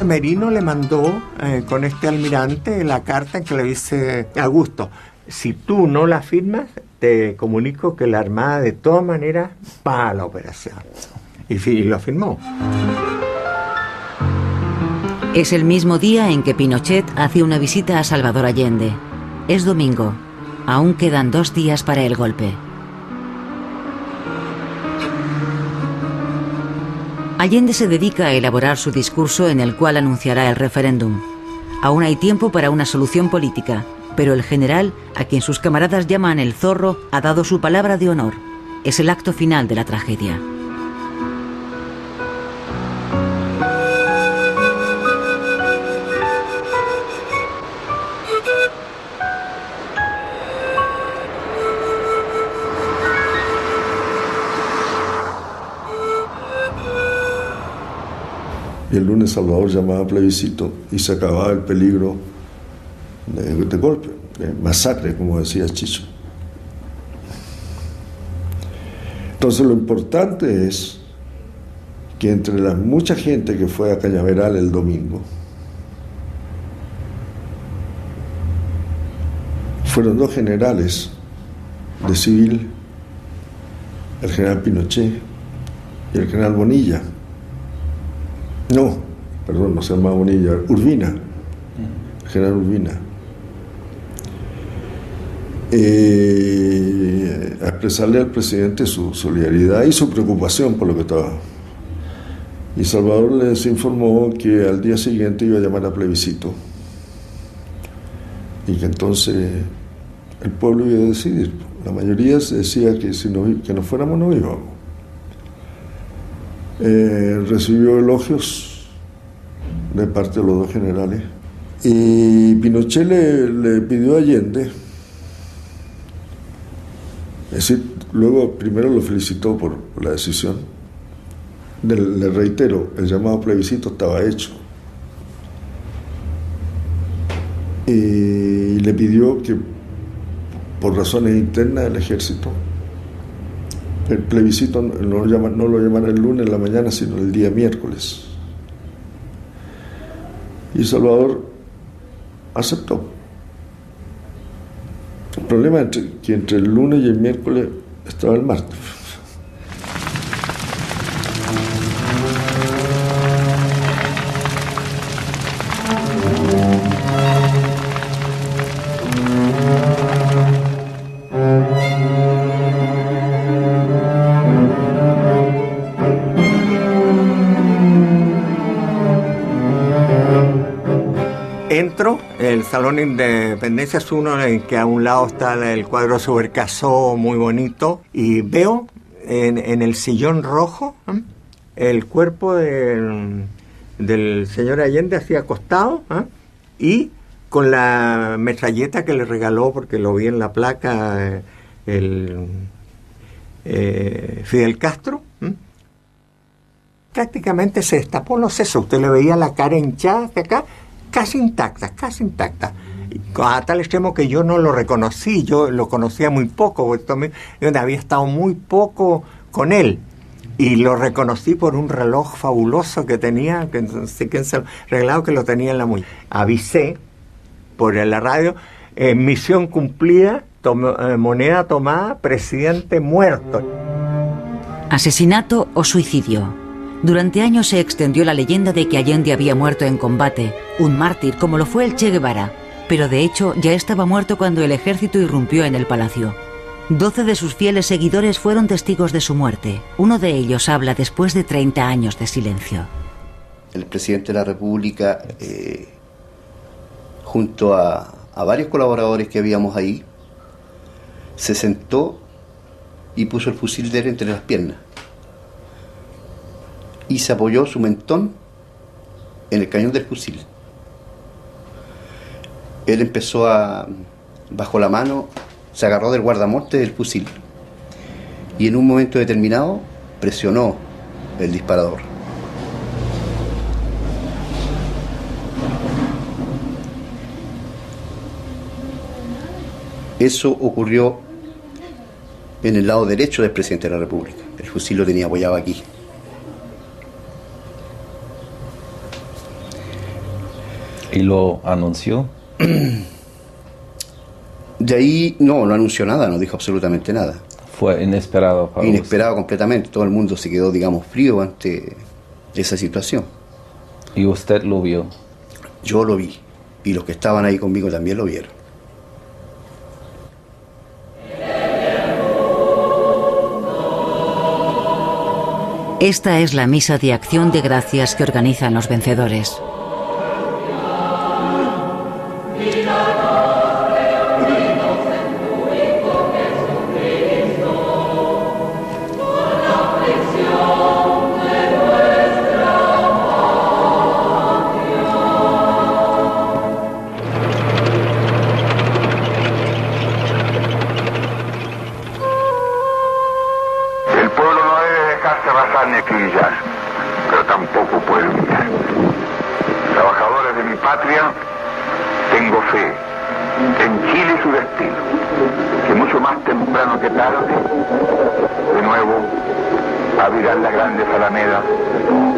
Merino le mandó con este almirante la carta en que le dice: Augusto, si tú no la firmas, te comunico que la Armada de todas maneras va a la operación. Y lo firmó. Es el mismo día en que Pinochet hace una visita a Salvador Allende. Es domingo. Aún quedan 2 días para el golpe. Allende se dedica a elaborar su discurso en el cual anunciará el referéndum. Aún hay tiempo para una solución política, pero el general, a quien sus camaradas llaman el Zorro, ha dado su palabra de honor. Es el acto final de la tragedia. Y el lunes Salvador llamaba plebiscito y se acababa el peligro de golpe, de masacre, como decía Chicho. Entonces lo importante es que entre la mucha gente que fue a Cañaveral el domingo, fueron 2 generales de civil, el general Pinochet y el general Bonilla. No se llamaba Bonilla, Urbina, el general Urbina. A expresarle al presidente su solidaridad y su preocupación por lo que estaba. Y Salvador les informó que al día siguiente iba a llamar a plebiscito y que entonces el pueblo iba a decidir. La mayoría se decía que si que no fuéramos, no íbamos. Recibió elogios de parte de los 2 generales y Pinochet le pidió a Allende, es decir, luego primero lo felicitó por la decisión, le reitero, el llamado plebiscito estaba hecho y le pidió que por razones internas del ejército el plebiscito no lo llaman el lunes en la mañana, sino el día miércoles. Y Salvador aceptó. El problema es que entre el lunes y el miércoles estaba el martes. Entro, el Salón de Independencia es uno en que a un lado está el cuadro sobre Picasso, muy bonito, y veo en el sillón rojo el cuerpo del señor Allende así acostado, y con la metralleta que le regaló, porque lo vi en la placa, Fidel Castro. Prácticamente se destapó los sesos, usted le veía la cara hinchada hasta acá, casi intacta, a tal extremo que yo no lo reconocí, yo lo conocía muy poco, porque había estado muy poco con él, y lo reconocí por un reloj fabuloso que tenía, que no sé quién se lo regalado, que lo tenía en la muñeca. Avisé por la radio, misión cumplida, moneda tomada, presidente muerto. Asesinato o suicidio. Durante años se extendió la leyenda de que Allende había muerto en combate, un mártir como lo fue el Che Guevara, pero de hecho ya estaba muerto cuando el ejército irrumpió en el palacio. 12 de sus fieles seguidores fueron testigos de su muerte. Uno de ellos habla después de 30 años de silencio. El presidente de la República, junto a varios colaboradores que habíamos ahí, se sentó y puso el fusil de él entre las piernas. Y se apoyó su mentón en el cañón del fusil. Él empezó bajo la mano, se agarró del guardamonte del fusil y en un momento determinado presionó el disparador. Eso ocurrió en el lado derecho del presidente de la República. El fusil lo tenía apoyado aquí. ¿Y lo anunció? De ahí no anunció nada, no dijo absolutamente nada. Fue inesperado para Inesperado completamente. Todo el mundo se quedó, digamos, frío ante esa situación. ¿Y usted lo vio? Yo lo vi. Y los que estaban ahí conmigo también lo vieron. Esta es la misa de acción de gracias que organizan los vencedores. Pero tampoco puede humillar. Trabajadores de mi patria, tengo fe en Chile y su destino, que mucho más temprano que tarde, de nuevo, abrirán las grandes alamedas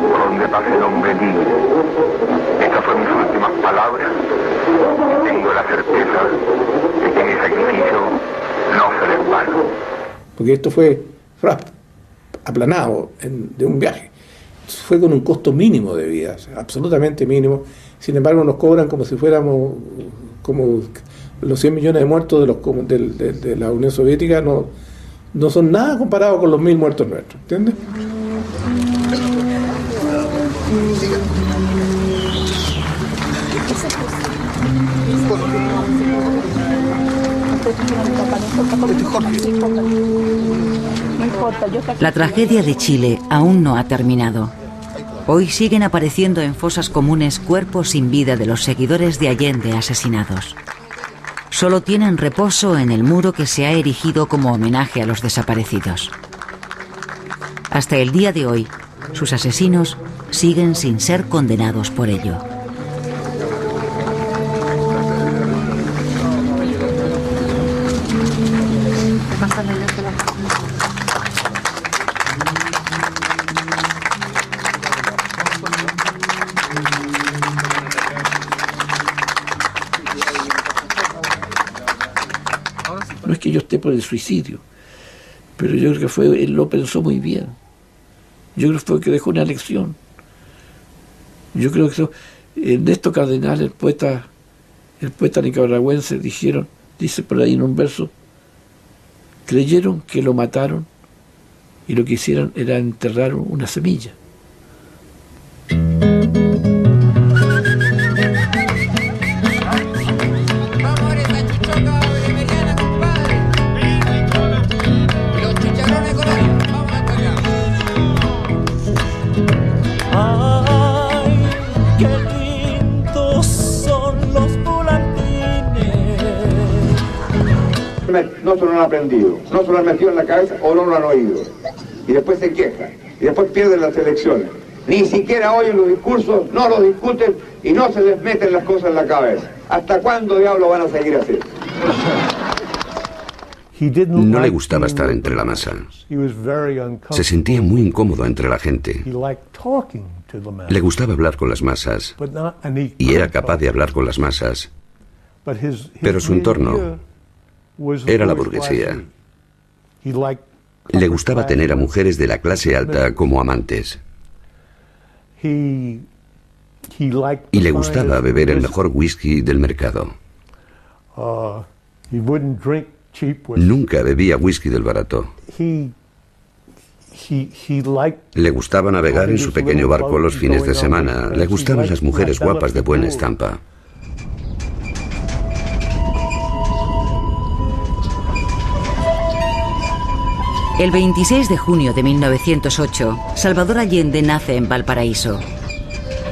por donde pase el hombre libre. Estas fueron mis últimas palabras. Tengo la certeza de que mi sacrificio no será en vano. Porque esto fue aplanado de un viaje. Fue con un costo mínimo de vida, o sea, absolutamente mínimo. Sin embargo, nos cobran como si fuéramos como los 100 millones de muertos de la Unión Soviética, no son nada comparados con los 1000 muertos nuestros, ¿entiendes? La tragedia de Chile aún no ha terminado. Hoy siguen apareciendo en fosas comunes cuerpos sin vida de los seguidores de Allende asesinados. Solo tienen reposo en el muro que se ha erigido como homenaje a los desaparecidos. Hasta el día de hoy, sus asesinos siguen sin ser condenados por ello. No es que yo esté por el suicidio, pero yo creo que él lo pensó muy bien. Yo creo que fue que dejó una lección. Yo creo que Ernesto Cardenal, el poeta nicaragüense, dice por ahí en un verso, creyeron que lo mataron y lo que hicieron era enterrar una semilla. No se lo han aprendido, no se lo han metido en la cabeza o no lo han oído. Y después se quejan, y después pierden las elecciones. Ni siquiera oyen los discursos, no los discuten y no se les meten las cosas en la cabeza. ¿Hasta cuándo diablos van a seguir así? No le gustaba estar entre la masa. Se sentía muy incómodo entre la gente. Le gustaba hablar con las masas y era capaz de hablar con las masas. Pero su entorno era la burguesía. Le gustaba tener a mujeres de la clase alta como amantes. Y le gustaba beber el mejor whisky del mercado. Nunca bebía whisky del barato. Le gustaba navegar en su pequeño barco los fines de semana. Le gustaban las mujeres guapas de buena estampa. El 26 de junio de 1908, Salvador Allende nace en Valparaíso.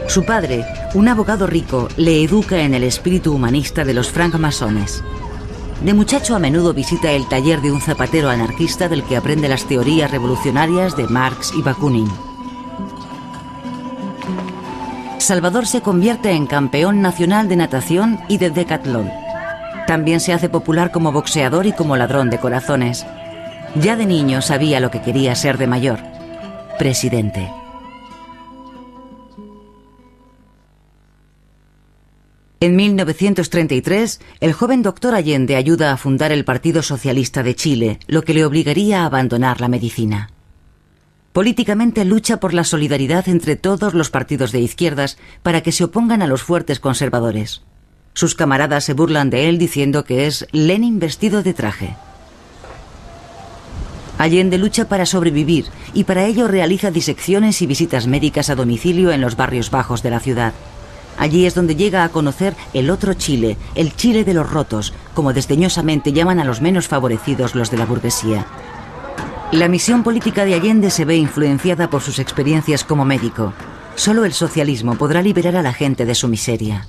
Su padre, un abogado rico, le educa en el espíritu humanista de los francmasones. De muchacho a menudo visita el taller de un zapatero anarquista del que aprende las teorías revolucionarias de Marx y Bakunin. Salvador se convierte en campeón nacional de natación y de decatlón. También se hace popular como boxeador y como ladrón de corazones. Ya de niño sabía lo que quería ser de mayor: presidente. En 1933, el joven doctor Allende ayuda a fundar el Partido Socialista de Chile, lo que le obligaría a abandonar la medicina. Políticamente lucha por la solidaridad entre todos los partidos de izquierdas para que se opongan a los fuertes conservadores. Sus camaradas se burlan de él diciendo que es Lenin vestido de traje. Allende lucha para sobrevivir y para ello realiza disecciones y visitas médicas a domicilio en los barrios bajos de la ciudad. Allí es donde llega a conocer el otro Chile, el Chile de los rotos, como desdeñosamente llaman a los menos favorecidos los de la burguesía. La misión política de Allende se ve influenciada por sus experiencias como médico. Solo el socialismo podrá liberar a la gente de su miseria.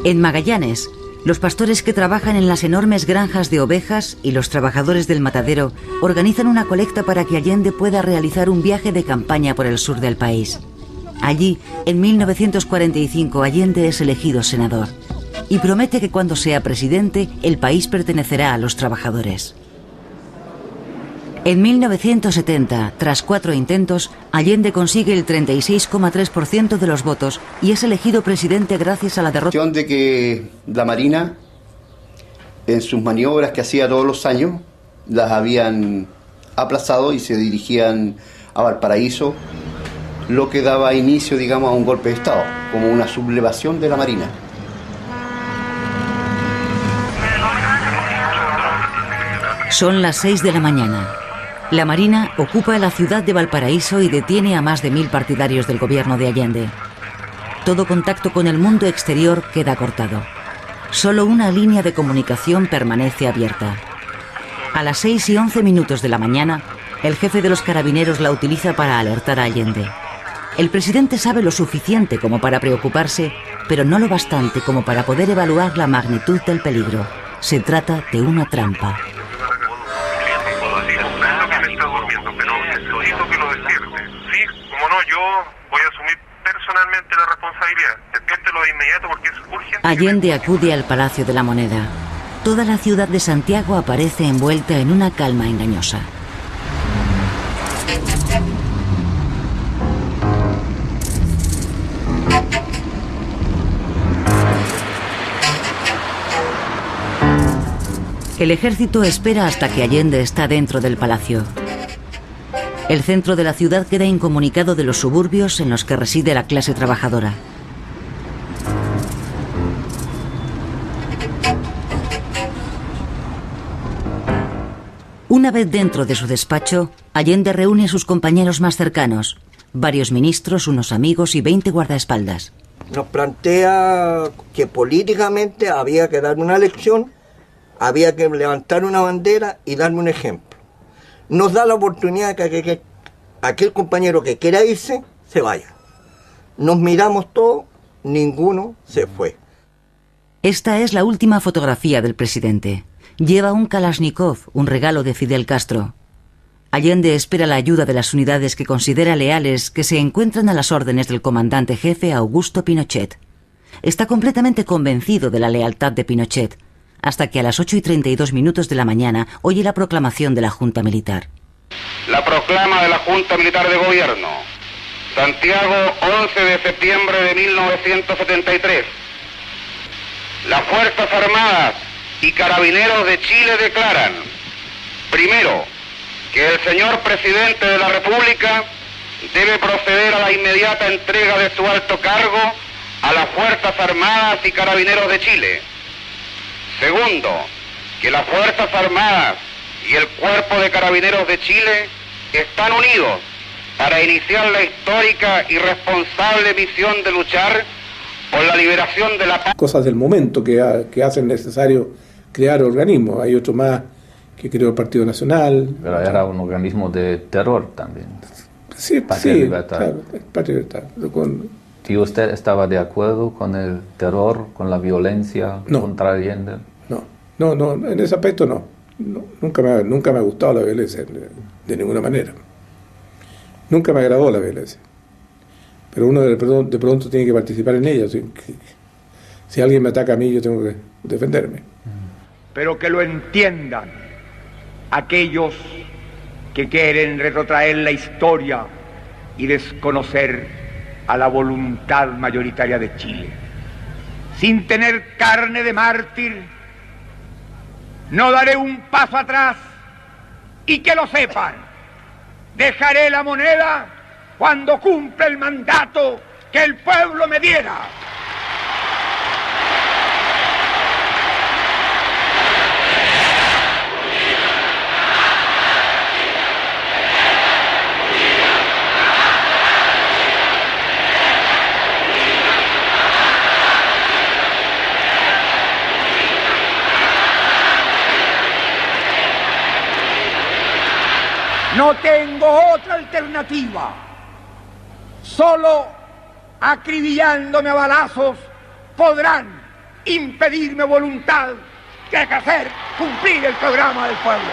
En Magallanes, los pastores que trabajan en las enormes granjas de ovejas y los trabajadores del matadero organizan una colecta para que Allende pueda realizar un viaje de campaña por el sur del país. Allí, en 1945, Allende es elegido senador y promete que cuando sea presidente, el país pertenecerá a los trabajadores. En 1970, tras 4 intentos, Allende consigue el 36,3% de los votos y es elegido presidente gracias a la derrota de que la Marina, en sus maniobras que hacía todos los años, las habían aplazado y se dirigían a Valparaíso, lo que daba inicio, digamos, a un golpe de Estado, como una sublevación de la Marina. Son las 6 de la mañana. La Marina ocupa la ciudad de Valparaíso y detiene a más de 1000 partidarios del gobierno de Allende. Todo contacto con el mundo exterior queda cortado. Solo una línea de comunicación permanece abierta. A las 6:11 de la mañana, el jefe de los carabineros la utiliza para alertar a Allende. El presidente sabe lo suficiente como para preocuparse, pero no lo bastante como para poder evaluar la magnitud del peligro. Se trata de una trampa. Allende acude al Palacio de la Moneda. Toda la ciudad de Santiago aparece envuelta en una calma engañosa. El ejército espera hasta que Allende está dentro del palacio. El centro de la ciudad queda incomunicado de los suburbios en los que reside la clase trabajadora. Una vez dentro de su despacho, Allende reúne a sus compañeros más cercanos, varios ministros, unos amigos y 20 guardaespaldas. Nos plantea que políticamente había que dar una lección, había que levantar una bandera y darme un ejemplo. Nos da la oportunidad de que aquel compañero que quiera irse, se vaya. Nos miramos todos, ninguno se fue. Esta es la última fotografía del presidente. Lleva un Kalashnikov, un regalo de Fidel Castro. Allende espera la ayuda de las unidades que considera leales que se encuentran a las órdenes del comandante jefe Augusto Pinochet. Está completamente convencido de la lealtad de Pinochet, hasta que a las 8:32 de la mañana oye la proclamación de la Junta Militar. La proclama de la Junta Militar de Gobierno. Santiago, 11 de septiembre de 1973. Las Fuerzas Armadas y Carabineros de Chile declaran, primero, que el señor Presidente de la República debe proceder a la inmediata entrega de su alto cargo a las Fuerzas Armadas y Carabineros de Chile. Segundo, que las Fuerzas Armadas y el Cuerpo de Carabineros de Chile están unidos para iniciar la histórica y responsable misión de luchar por la liberación de la paz. Cosas del momento que hacen necesario crear organismos. Hay otro más que creó el Partido Nacional. Pero era un organismo de terror también. Sí, Patria sí, Libertad. claro, Patria Libertad. ¿Y usted estaba de acuerdo con el terror, con la violencia contra Allende? No, en ese aspecto no. Nunca me ha gustado la violencia, de ninguna manera. Nunca me agradó la violencia. Pero uno de pronto tiene que participar en ella. Si alguien me ataca a mí, yo tengo que defenderme. Pero que lo entiendan aquellos que quieren retrotraer la historia y desconocer a la voluntad mayoritaria de Chile. Sin tener carne de mártir, no daré un paso atrás, y que lo sepan, dejaré la moneda cuando cumpla el mandato que el pueblo me diera. No tengo otra alternativa. Solo acribillándome a balazos podrán impedirme voluntad de hacer cumplir el programa del pueblo.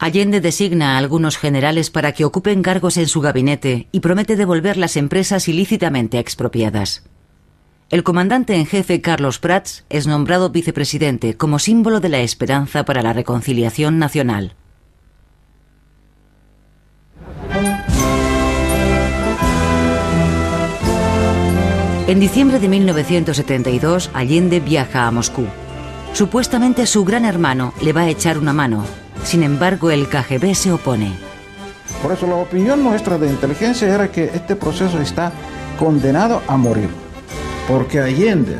Allende designa a algunos generales para que ocupen cargos en su gabinete y promete devolver las empresas ilícitamente expropiadas. El comandante en jefe Carlos Prats es nombrado vicepresidente como símbolo de la esperanza para la reconciliación nacional. En diciembre de 1972, Allende viaja a Moscú. Supuestamente su gran hermano le va a echar una mano. Sin embargo, el KGB se opone. Por eso la opinión nuestra de inteligencia era que este proceso está condenado a morir. Porque Allende,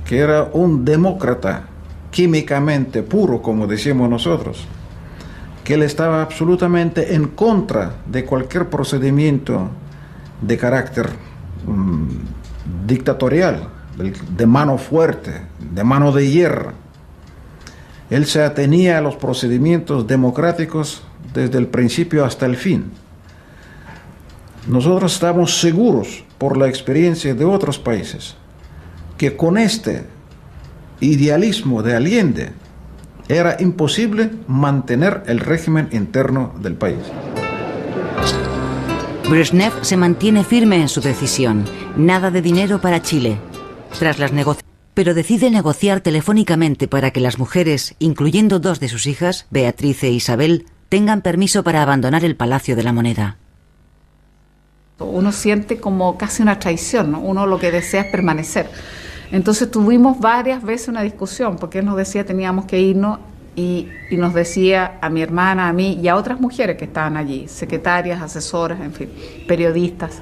que era un demócrata químicamente puro, como decíamos nosotros, que él estaba absolutamente en contra de cualquier procedimiento de carácter dictatorial, de mano fuerte, de mano de hierro. Él se atenía a los procedimientos democráticos desde el principio hasta el fin. Nosotros estamos seguros, por la experiencia de otros países, que con este idealismo de Allende era imposible mantener el régimen interno del país. Brezhnev se mantiene firme en su decisión. Nada de dinero para Chile. Tras las pero decide negociar telefónicamente para que las mujeres, incluyendo dos de sus hijas, Beatriz e Isabel, tengan permiso para abandonar el Palacio de la Moneda. Uno siente como casi una traición, ¿no? Uno lo que desea es permanecer. Entonces tuvimos varias veces una discusión, porque él nos decía teníamos que irnos y nos decía a mi hermana, a mí y a otras mujeres que estaban allí, secretarias, asesoras, en fin, periodistas,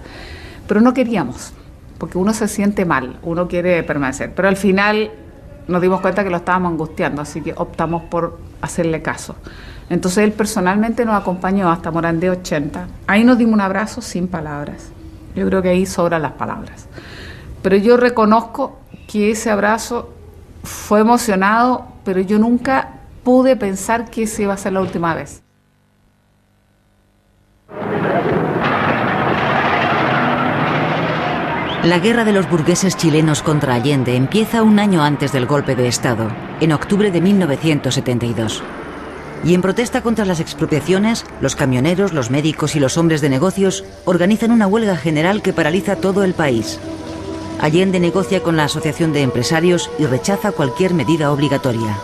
pero no queríamos, porque uno se siente mal, uno quiere permanecer, pero al final nos dimos cuenta que lo estábamos angustiando, así que optamos por hacerle caso. Entonces él personalmente nos acompañó hasta Morandé 80, ahí nos dimos un abrazo sin palabras, yo creo que ahí sobran las palabras, pero yo reconozco que ese abrazo fue emocionado, pero yo nunca pude pensar que esa iba a ser la última vez. La guerra de los burgueses chilenos contra Allende empieza un año antes del golpe de Estado, en octubre de 1972. Y en protesta contra las expropiaciones, los camioneros, los médicos y los hombres de negocios organizan una huelga general que paraliza todo el país. Allende negocia con la Asociación de Empresarios y rechaza cualquier medida obligatoria.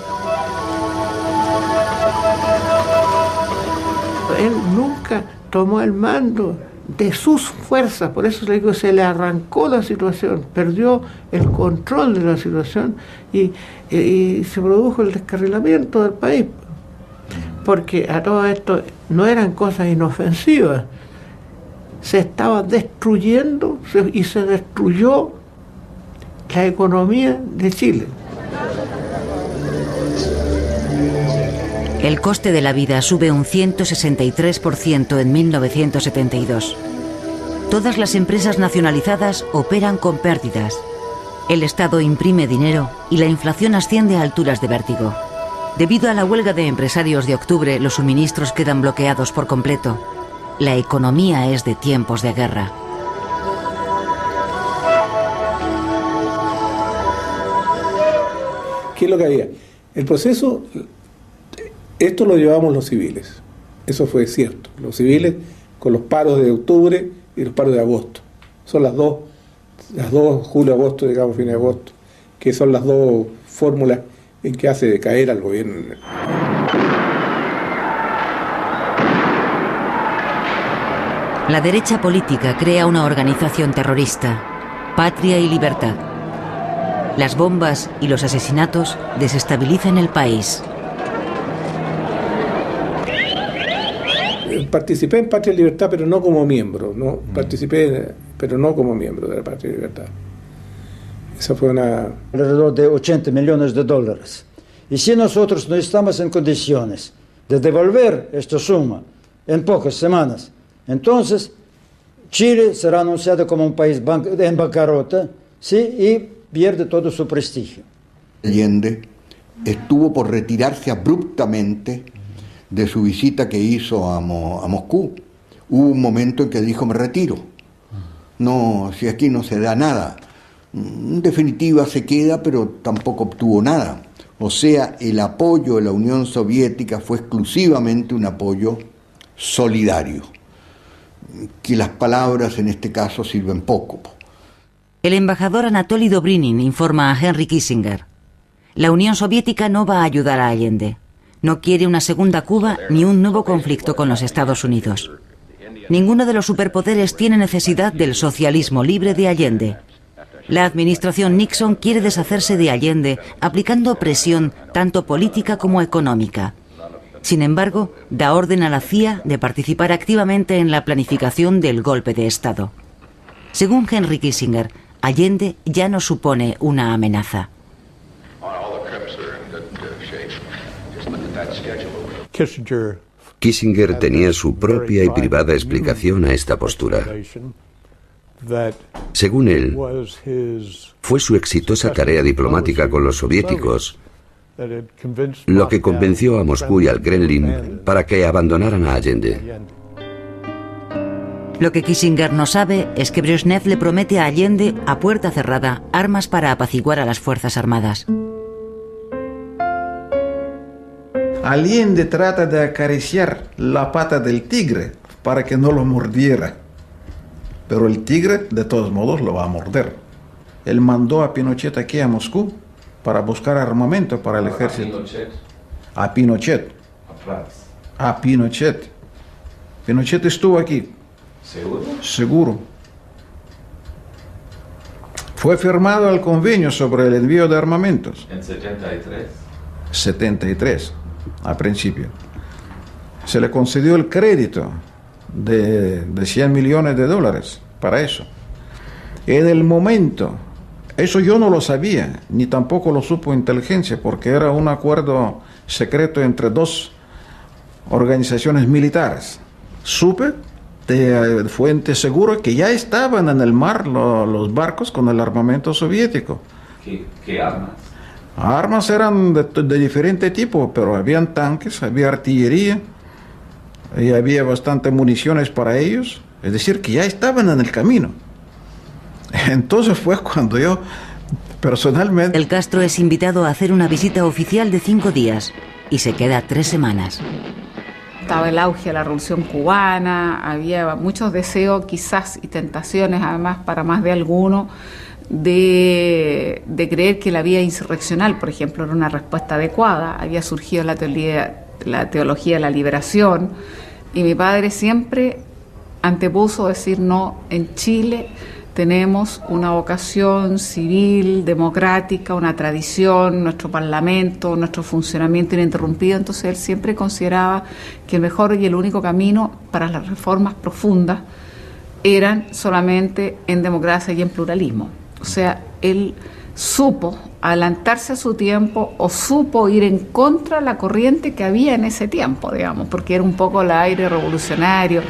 Él nunca tomó el mando de sus fuerzas, por eso le digo, se le arrancó la situación, perdió el control de la situación y se produjo el descarrilamiento del país, porque a todo esto no eran cosas inofensivas, se estaba destruyendo y se destruyó la economía de Chile. El coste de la vida sube un 163% en 1972. Todas las empresas nacionalizadas operan con pérdidas. El Estado imprime dinero y la inflación asciende a alturas de vértigo. Debido a la huelga de empresarios de octubre, los suministros quedan bloqueados por completo. La economía es de tiempos de guerra. ¿Qué es lo que había? El proceso, esto lo llevamos los civiles. Eso fue cierto. Los civiles con los paros de octubre y los paros de agosto. Son las dos, julio-agosto, digamos, fin de agosto, que son las dos fórmulas en que hace decaer al gobierno. La derecha política crea una organización terrorista, Patria y Libertad. Las bombas y los asesinatos desestabilizan el país. Participé en Patria y Libertad, pero no como miembro. ¿No? Participé, pero no como miembro de la Patria y Libertad. Esa fue una... Alrededor de 80 millones de dólares. Y si nosotros no estamos en condiciones de devolver esta suma en pocas semanas, entonces Chile será anunciado como un país en bancarrota, ¿sí? Y pierde todo su prestigio. Allende estuvo por retirarse abruptamente de su visita que hizo a Moscú. Hubo un momento en que dijo: me retiro. No, si aquí no se da nada. En definitiva se queda, pero tampoco obtuvo nada. O sea, el apoyo de la Unión Soviética fue exclusivamente un apoyo solidario, que las palabras en este caso sirven poco. El embajador Anatoly Dobrinin informa a Henry Kissinger: la Unión Soviética no va a ayudar a Allende. No quiere una segunda Cuba ni un nuevo conflicto con los Estados Unidos. Ninguno de los superpoderes tiene necesidad del socialismo libre de Allende. La administración Nixon quiere deshacerse de Allende aplicando presión tanto política como económica. Sin embargo, da orden a la CIA de participar activamente en la planificación del golpe de Estado. Según Henry Kissinger, Allende ya no supone una amenaza. Kissinger tenía su propia y privada explicación a esta postura. Según él, fue su exitosa tarea diplomática con los soviéticos lo que convenció a Moscú y al Kremlin para que abandonaran a Allende. Lo que Kissinger no sabe es que Brezhnev le promete a Allende, a puerta cerrada, armas para apaciguar a las Fuerzas Armadas. Allende trata de acariciar la pata del tigre para que no lo mordiera. Pero el tigre, de todos modos, lo va a morder. Él mandó a Pinochet aquí a Moscú para buscar armamento para el ejército. A Pinochet. A Pinochet. Pinochet estuvo aquí. ¿Seguro? Seguro. Fue firmado el convenio sobre el envío de armamentos. ¿En 73? 73, al principio. Se le concedió el crédito de 100 millones de dólares para eso. En el momento, eso yo no lo sabía, ni tampoco lo supo inteligencia, porque era un acuerdo secreto entre dos organizaciones militares. Supe de fuente segura que ya estaban en el mar los barcos con el armamento soviético. ¿Qué armas? Armas eran de diferente tipo, pero habían tanques, había artillería y había bastante municiones para ellos. Es decir, que ya estaban en el camino. Entonces fue cuando yo personalmente... El Castro es invitado a hacer una visita oficial de 5 días y se queda 3 semanas. Estaba el auge de la Revolución Cubana, había muchos deseos quizás y tentaciones además para más de alguno de creer que la vía insurreccional, por ejemplo, era una respuesta adecuada. Había surgido la teología de la liberación y mi padre siempre antepuso decir: no, en Chile tenemos una vocación civil, democrática, una tradición, nuestro parlamento, nuestro funcionamiento ininterrumpido. Entonces él siempre consideraba que el mejor y el único camino para las reformas profundas eran solamente en democracia y en pluralismo. O sea, él supo adelantarse a su tiempo o supo ir en contra de la corriente que había en ese tiempo, digamos, porque era un poco el aire revolucionario.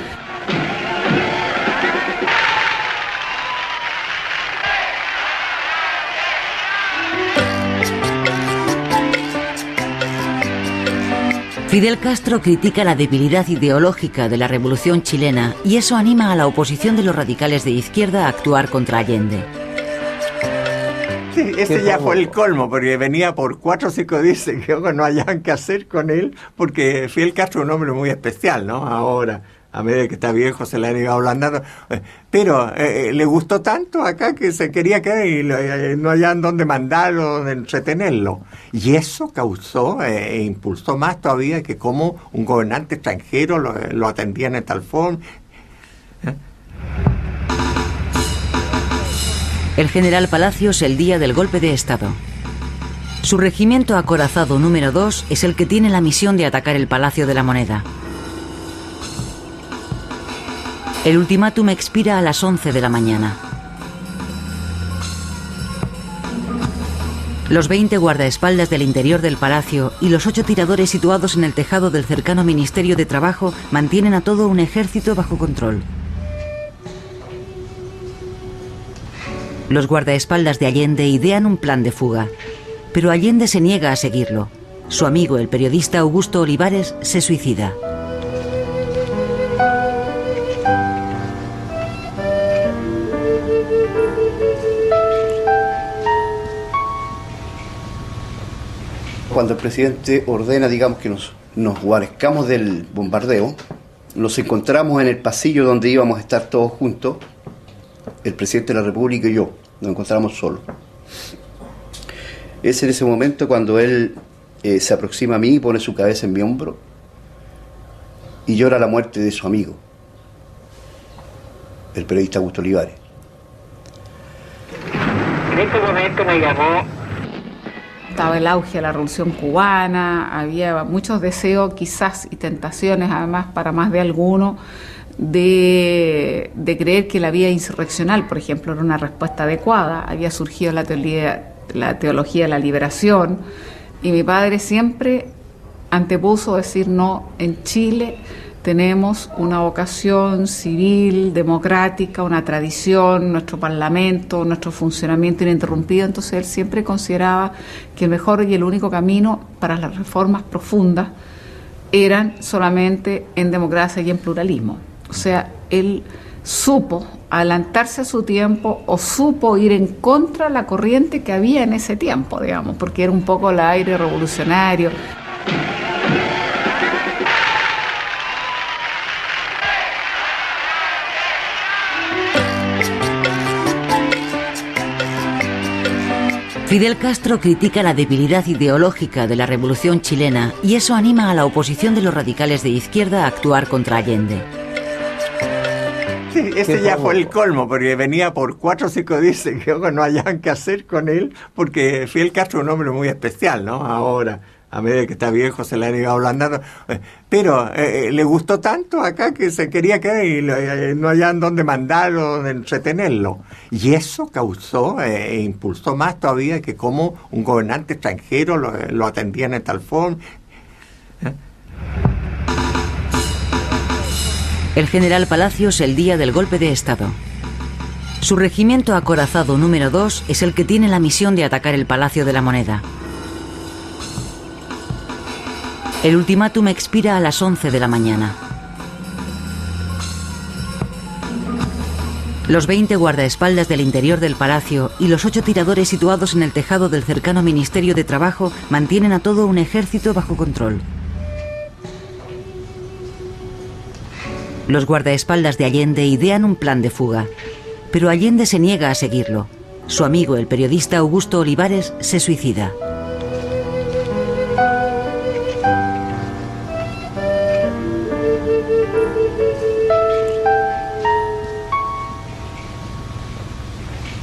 Fidel Castro critica la debilidad ideológica de la revolución chilena y eso anima a la oposición de los radicales de izquierda a actuar contra Allende. Sí, ese ya fue el colmo, porque venía por 4 o 5 días que no hayan que hacer con él, porque Fidel Castro es un hombre muy especial, ¿no? Ahora, a medida que está viejo, se le han ido ablandando. Pero le gustó tanto acá que se quería quedar y no hallaban dónde mandarlo, dónde entretenerlo. Y eso causó e impulsó más todavía que como un gobernante extranjero lo atendían de tal forma. El general Palacios el día del golpe de Estado. Su regimiento acorazado número 2 es el que tiene la misión de atacar el Palacio de la Moneda. El ultimátum expira a las 11 de la mañana. Los 20 guardaespaldas del interior del palacio y los 8 tiradores situados en el tejado del cercano Ministerio de Trabajo mantienen a todo un ejército bajo control. Los guardaespaldas de Allende idean un plan de fuga, pero Allende se niega a seguirlo. Su amigo, el periodista Augusto Olivares, se suicida. Cuando el presidente ordena, digamos, que nos guarezcamos del bombardeo, nos encontramos en el pasillo donde íbamos a estar todos juntos, el presidente de la República y yo, nos encontramos solos. Es en ese momento cuando él se aproxima a mí y pone su cabeza en mi hombro y llora la muerte de su amigo, el periodista Augusto Olivares. En este momento me llamó. Estaba el auge de la Revolución Cubana, había muchos deseos quizás y tentaciones además para más de alguno de creer que la vía insurreccional, por ejemplo, era una respuesta adecuada. Había surgido la teología de la liberación y mi padre siempre antepuso decir no, en Chile tenemos una vocación civil, democrática, una tradición, nuestro parlamento, nuestro funcionamiento ininterrumpido. Entonces él siempre consideraba que el mejor y el único camino para las reformas profundas eran solamente en democracia y en pluralismo. O sea, él supo adelantarse a su tiempo o supo ir en contra de la corriente que había en ese tiempo, digamos, porque era un poco el aire revolucionario. Fidel Castro critica la debilidad ideológica de la revolución chilena y eso anima a la oposición de los radicales de izquierda a actuar contra Allende. Sí, ese ya fue el colmo, porque venía por 4 o 5 días que no hallaban que hacer con él, porque Fidel Castro es un hombre muy especial, ¿no? Ahora, a medida que está viejo, se le han ido ablandando. Pero le gustó tanto acá que se quería quedar y no hallaban dónde mandarlo, dónde entretenerlo. Y eso causó e impulsó más todavía que como un gobernante extranjero lo atendían de tal forma. El general Palacios el día del golpe de Estado. Su regimiento acorazado número 2 es el que tiene la misión de atacar el Palacio de la Moneda. El ultimátum expira a las 11 de la mañana. Los 20 guardaespaldas del interior del palacio y los 8 tiradores situados en el tejado del cercano Ministerio de Trabajo mantienen a todo un ejército bajo control. Los guardaespaldas de Allende idean un plan de fuga, pero Allende se niega a seguirlo. Su amigo, el periodista Augusto Olivares, se suicida.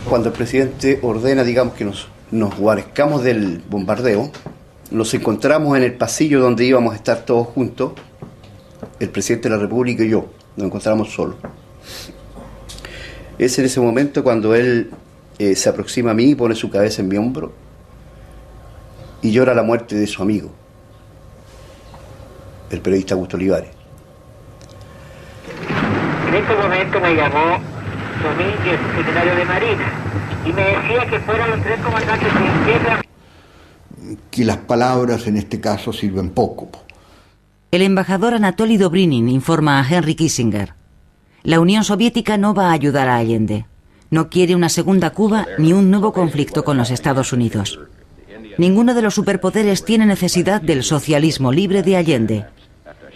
Cuando el presidente ordena, digamos, que nos guarezcamos del bombardeo, nos encontramos en el pasillo donde íbamos a estar todos juntos, el presidente de la República y yo, nos encontramos solos. Es en ese momento cuando él se aproxima a mí y pone su cabeza en mi hombro y llora la muerte de su amigo, el periodista Augusto Olivares. En este momento me llamó Domínguez, secretario de Marina, y me decía que fueran los 3 comandantes en tierra. Que las palabras en este caso sirven poco. El embajador Anatoly Dobrinin informa a Henry Kissinger: la Unión Soviética no va a ayudar a Allende. No quiere una segunda Cuba ni un nuevo conflicto con los Estados Unidos. Ninguno de los superpoderes tiene necesidad del socialismo libre de Allende.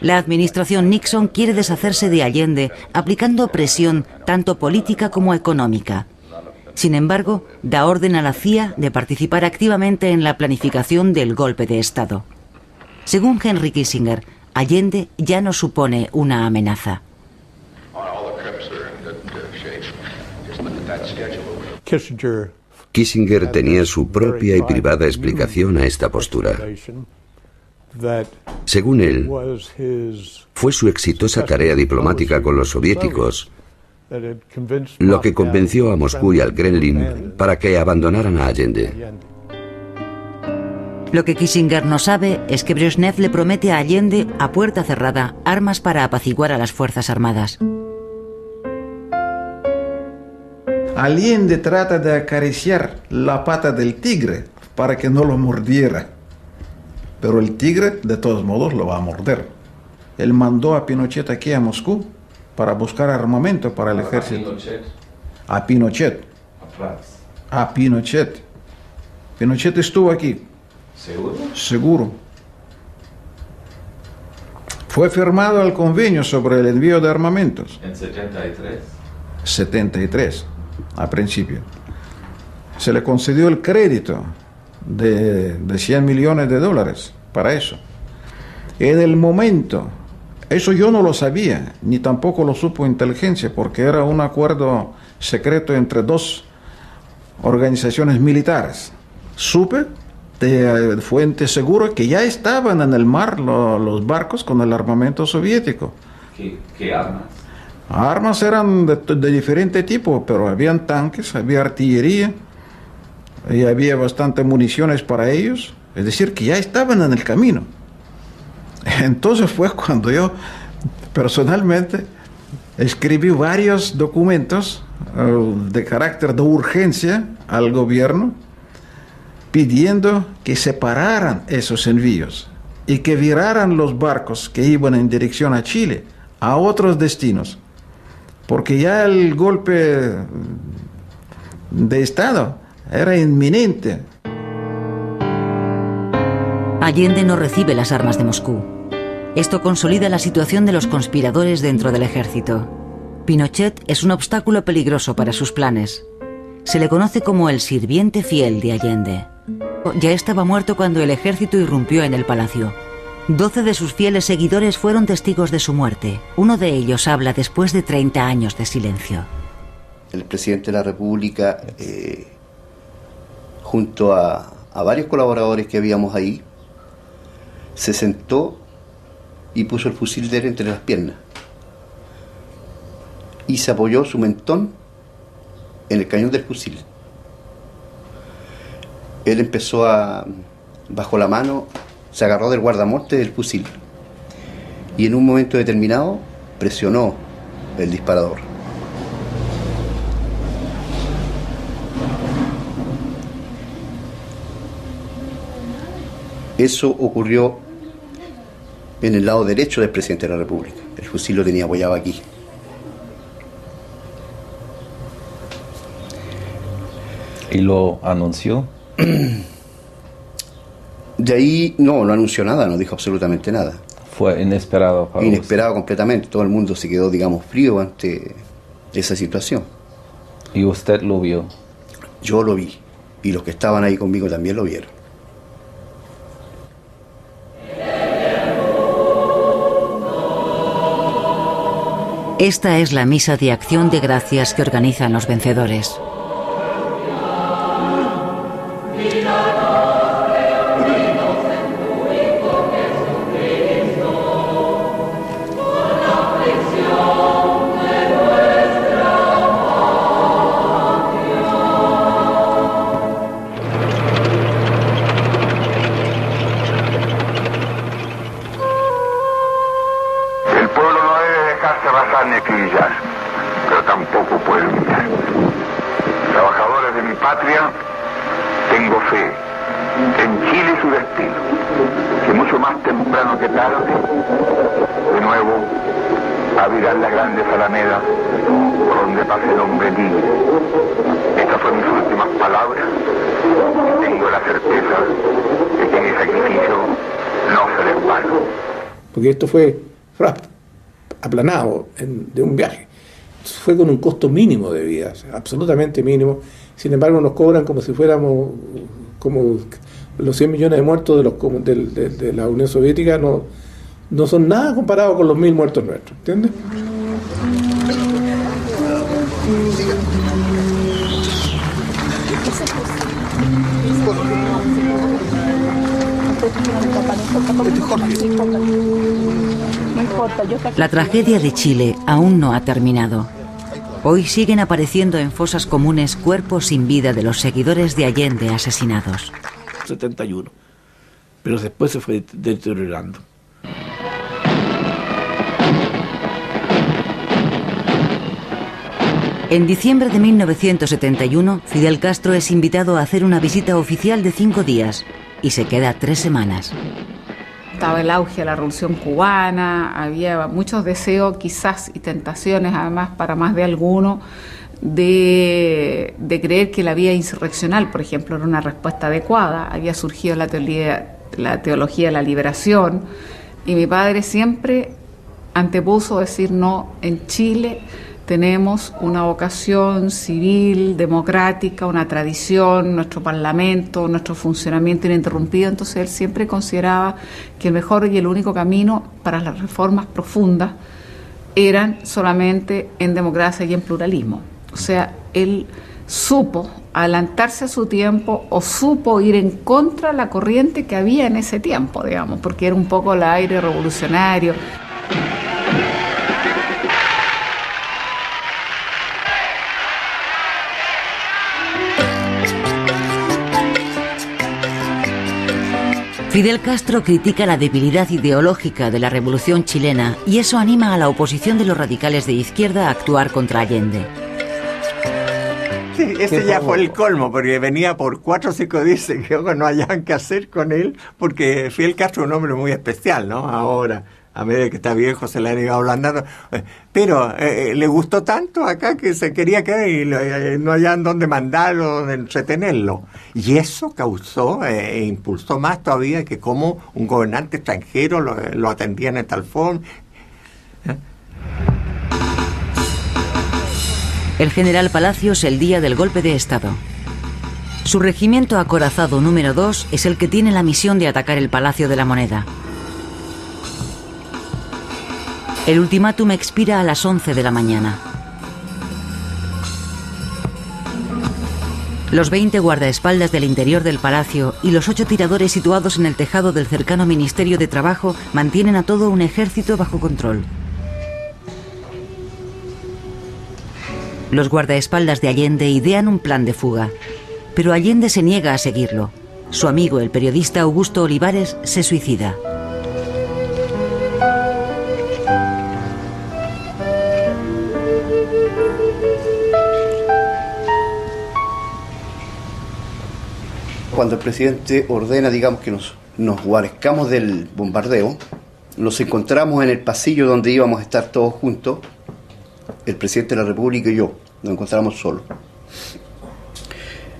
La administración Nixon quiere deshacerse de Allende aplicando presión tanto política como económica. Sin embargo, da orden a la CIA de participar activamente en la planificación del golpe de Estado. Según Henry Kissinger, Allende ya no supone una amenaza. Kissinger tenía su propia y privada explicación a esta postura. Según él, fue su exitosa tarea diplomática con los soviéticos lo que convenció a Moscú y al Kremlin para que abandonaran a Allende. Lo que Kissinger no sabe es que Brezhnev le promete a Allende, a puerta cerrada, armas para apaciguar a las Fuerzas Armadas. Allende trata de acariciar la pata del tigre para que no lo mordiera. Pero el tigre, de todos modos, lo va a morder. Él mandó a Pinochet aquí a Moscú para buscar armamento para el ejército. A Pinochet. A Pinochet. Pinochet estuvo aquí. ¿Seguro? Seguro. Fue firmado el convenio sobre el envío de armamentos. ¿En 73? 73, a principio. Se le concedió el crédito de $100 millones para eso. En el momento, eso yo no lo sabía, ni tampoco lo supo inteligencia, porque era un acuerdo secreto entre 2 organizaciones militares. Supe de fuente segura que ya estaban en el mar los barcos con el armamento soviético. ¿Qué armas? Armas eran de diferente tipo, pero habían tanques, había artillería y había bastante municiones para ellos. Es decir, que ya estaban en el camino. Entonces fue cuando yo personalmente escribí varios documentos de carácter de urgencia al gobierno, pidiendo que separaran esos envíos y que viraran los barcos que iban en dirección a Chile a otros destinos, porque ya el golpe de Estado era inminente. Allende no recibe las armas de Moscú. Esto consolida la situación de los conspiradores dentro del ejército. Pinochet es un obstáculo peligroso para sus planes. Se le conoce como el sirviente fiel de Allende. Ya estaba muerto cuando el ejército irrumpió en el palacio. 12 de sus fieles seguidores fueron testigos de su muerte. Uno de ellos habla después de 30 años de silencio. El presidente de la República, junto a varios colaboradores que habíamos ahí, se sentó y puso el fusil de él entre las piernas y se apoyó su mentón en el cañón del fusil. Él empezó bajo la mano, se agarró del guardamonte del fusil y en un momento determinado presionó el disparador. Eso ocurrió en el lado derecho del presidente de la República. El fusil lo tenía apoyado aquí. ¿Y lo anunció? De ahí no anunció nada, no dijo absolutamente nada. Fue inesperado para Inesperado completamente. Todo el mundo se quedó, digamos, frío ante esa situación. ¿Y usted lo vio? Yo lo vi. Y los que estaban ahí conmigo también lo vieron. Esta es la misa de acción de gracias que organizan los vencedores. humillar, pero tampoco puede humillar. Trabajadores de mi patria, tengo fe en Chile y su destino, que mucho más temprano que tarde, de nuevo, abrirán las grandes alamedas por donde pase el hombre libre. Estas fueron mis últimas palabras. Tengo la certeza de que mi sacrificio no será en vano. Porque esto fue aplanado de un viaje. Fue con un costo mínimo de vida, o sea, absolutamente mínimo. Sin embargo, nos cobran como si fuéramos como los 100 millones de muertos de la Unión Soviética, no son nada comparados con los 1000 muertos nuestros, ¿entiendes? La tragedia de Chile aún no ha terminado. Hoy siguen apareciendo en fosas comunes cuerpos sin vida de los seguidores de Allende asesinados. 71, pero después se fue deteriorando. En diciembre de 1971, Fidel Castro es invitado a hacer una visita oficial de 5 días y se queda 3 semanas. Estaba el auge de la Revolución Cubana, había muchos deseos quizás y tentaciones además para más de alguno de creer que la vía insurreccional, por ejemplo, era una respuesta adecuada. Había surgido la teología de la liberación y mi padre siempre antepuso decir no, en Chile tenemos una vocación civil, democrática, una tradición, nuestro parlamento, nuestro funcionamiento ininterrumpido. Entonces él siempre consideraba que el mejor y el único camino para las reformas profundas eran solamente en democracia y en pluralismo. O sea, él supo adelantarse a su tiempo o supo ir en contra de la corriente que había en ese tiempo, digamos, porque era un poco el aire revolucionario. Fidel Castro critica la debilidad ideológica de la revolución chilena y eso anima a la oposición de los radicales de izquierda a actuar contra Allende. Sí, ese ya fue el colmo, porque venía por 4 o 5 días que no hayan qué hacer con él, porque Fidel Castro es un hombre muy especial, ¿no? Ahora, a medida que está viejo, se le han ido ablandando. Pero le gustó tanto acá que se quería quedar y no hallaban dónde mandarlo, dónde entretenerlo. Y eso causó e impulsó más todavía que como un gobernante extranjero lo atendían de tal forma. El general Palacios el día del golpe de Estado. Su regimiento acorazado número 2 es el que tiene la misión de atacar el Palacio de la Moneda. El ultimátum expira a las 11 de la mañana. Los 20 guardaespaldas del interior del palacio y los 8 tiradores situados en el tejado del cercano Ministerio de Trabajo mantienen a todo un ejército bajo control. Los guardaespaldas de Allende idean un plan de fuga, pero Allende se niega a seguirlo. Su amigo, el periodista Augusto Olivares, se suicida. Cuando el presidente ordena, digamos, que nos guarezcamos del bombardeo, nos encontramos en el pasillo donde íbamos a estar todos juntos, el presidente de la República y yo, nos encontramos solos.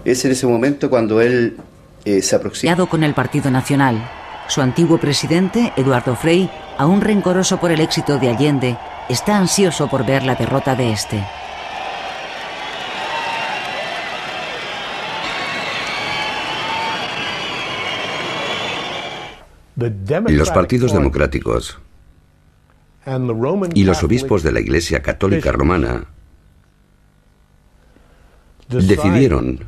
Es en ese momento cuando él se aproxima. Con el Partido Nacional, su antiguo presidente, Eduardo Frei, aún rencoroso por el éxito de Allende, está ansioso por ver la derrota de este. Los partidos democráticos y los obispos de la Iglesia Católica Romana decidieron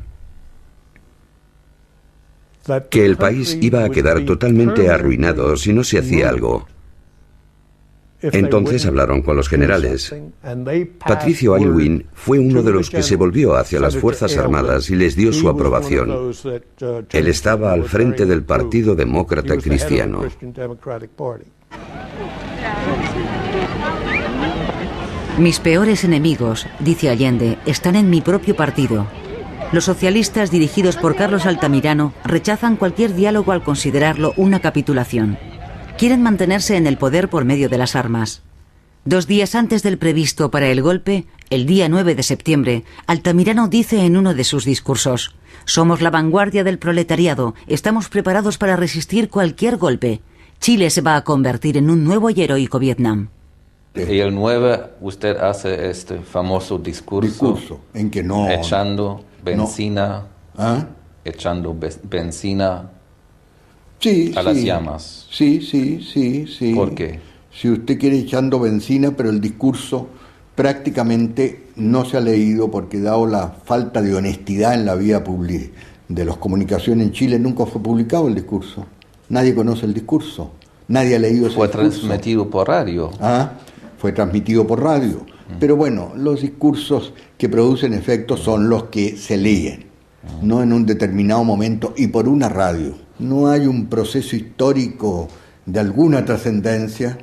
que el país iba a quedar totalmente arruinado si no se hacía algo. Entonces hablaron con los generales. Patricio Aylwin fue uno de los que se volvió hacia las Fuerzas Armadas y les dio su aprobación. Él estaba al frente del Partido Demócrata Cristiano. Mis peores enemigos, dice Allende, están en mi propio partido. Los socialistas dirigidos por Carlos Altamirano rechazan cualquier diálogo al considerarlo una capitulación. Quieren mantenerse en el poder por medio de las armas. 2 días antes del previsto para el golpe, el día 9 de septiembre, Altamirano dice en uno de sus discursos: «Somos la vanguardia del proletariado, estamos preparados para resistir cualquier golpe. Chile se va a convertir en un nuevo y heroico Vietnam». Y el 9 usted hace este famoso discurso en que no echando benzina, echando benzina a las llamas. Sí. ¿Por qué? Si usted quiere echando benzina, pero el discurso prácticamente no se ha leído porque, dado la falta de honestidad en la vía de las comunicaciones en Chile, nunca fue publicado el discurso. Nadie conoce el discurso, nadie ha leído ese discurso. Fue transmitido por radio. Fue transmitido por radio. Pero bueno, los discursos que producen efectos son los que se leen, no en un determinado momento y por una radio. No hay un proceso histórico de alguna trascendencia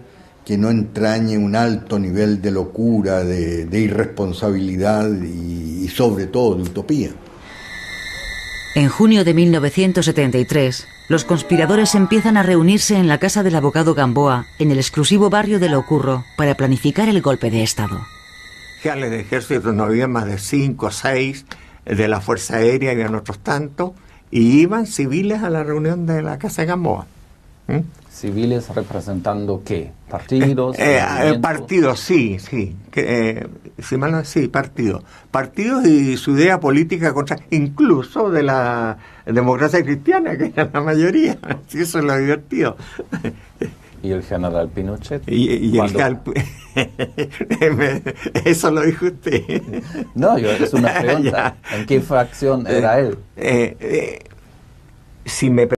que no entrañe un alto nivel de locura, de irresponsabilidad y sobre todo de utopía. En junio de 1973, los conspiradores empiezan a reunirse en la casa del abogado Gamboa, en el exclusivo barrio de Lo Curro, para planificar el golpe de Estado. Oficiales de ejército, no había más de 5 o 6, de la Fuerza Aérea habían otros tantos, y iban civiles a la reunión de la casa de Gamboa. ¿Civiles representando qué? ¿Partidos? Partidos, sí. Si mal no, sí, partidos. Partidos y su idea política contra, incluso de la democracia cristiana, que era la mayoría. Sí, eso es lo divertido. ¿Y el general Pinochet? Eso lo dijo usted. No, es una pregunta. ¿En qué facción era él? Si me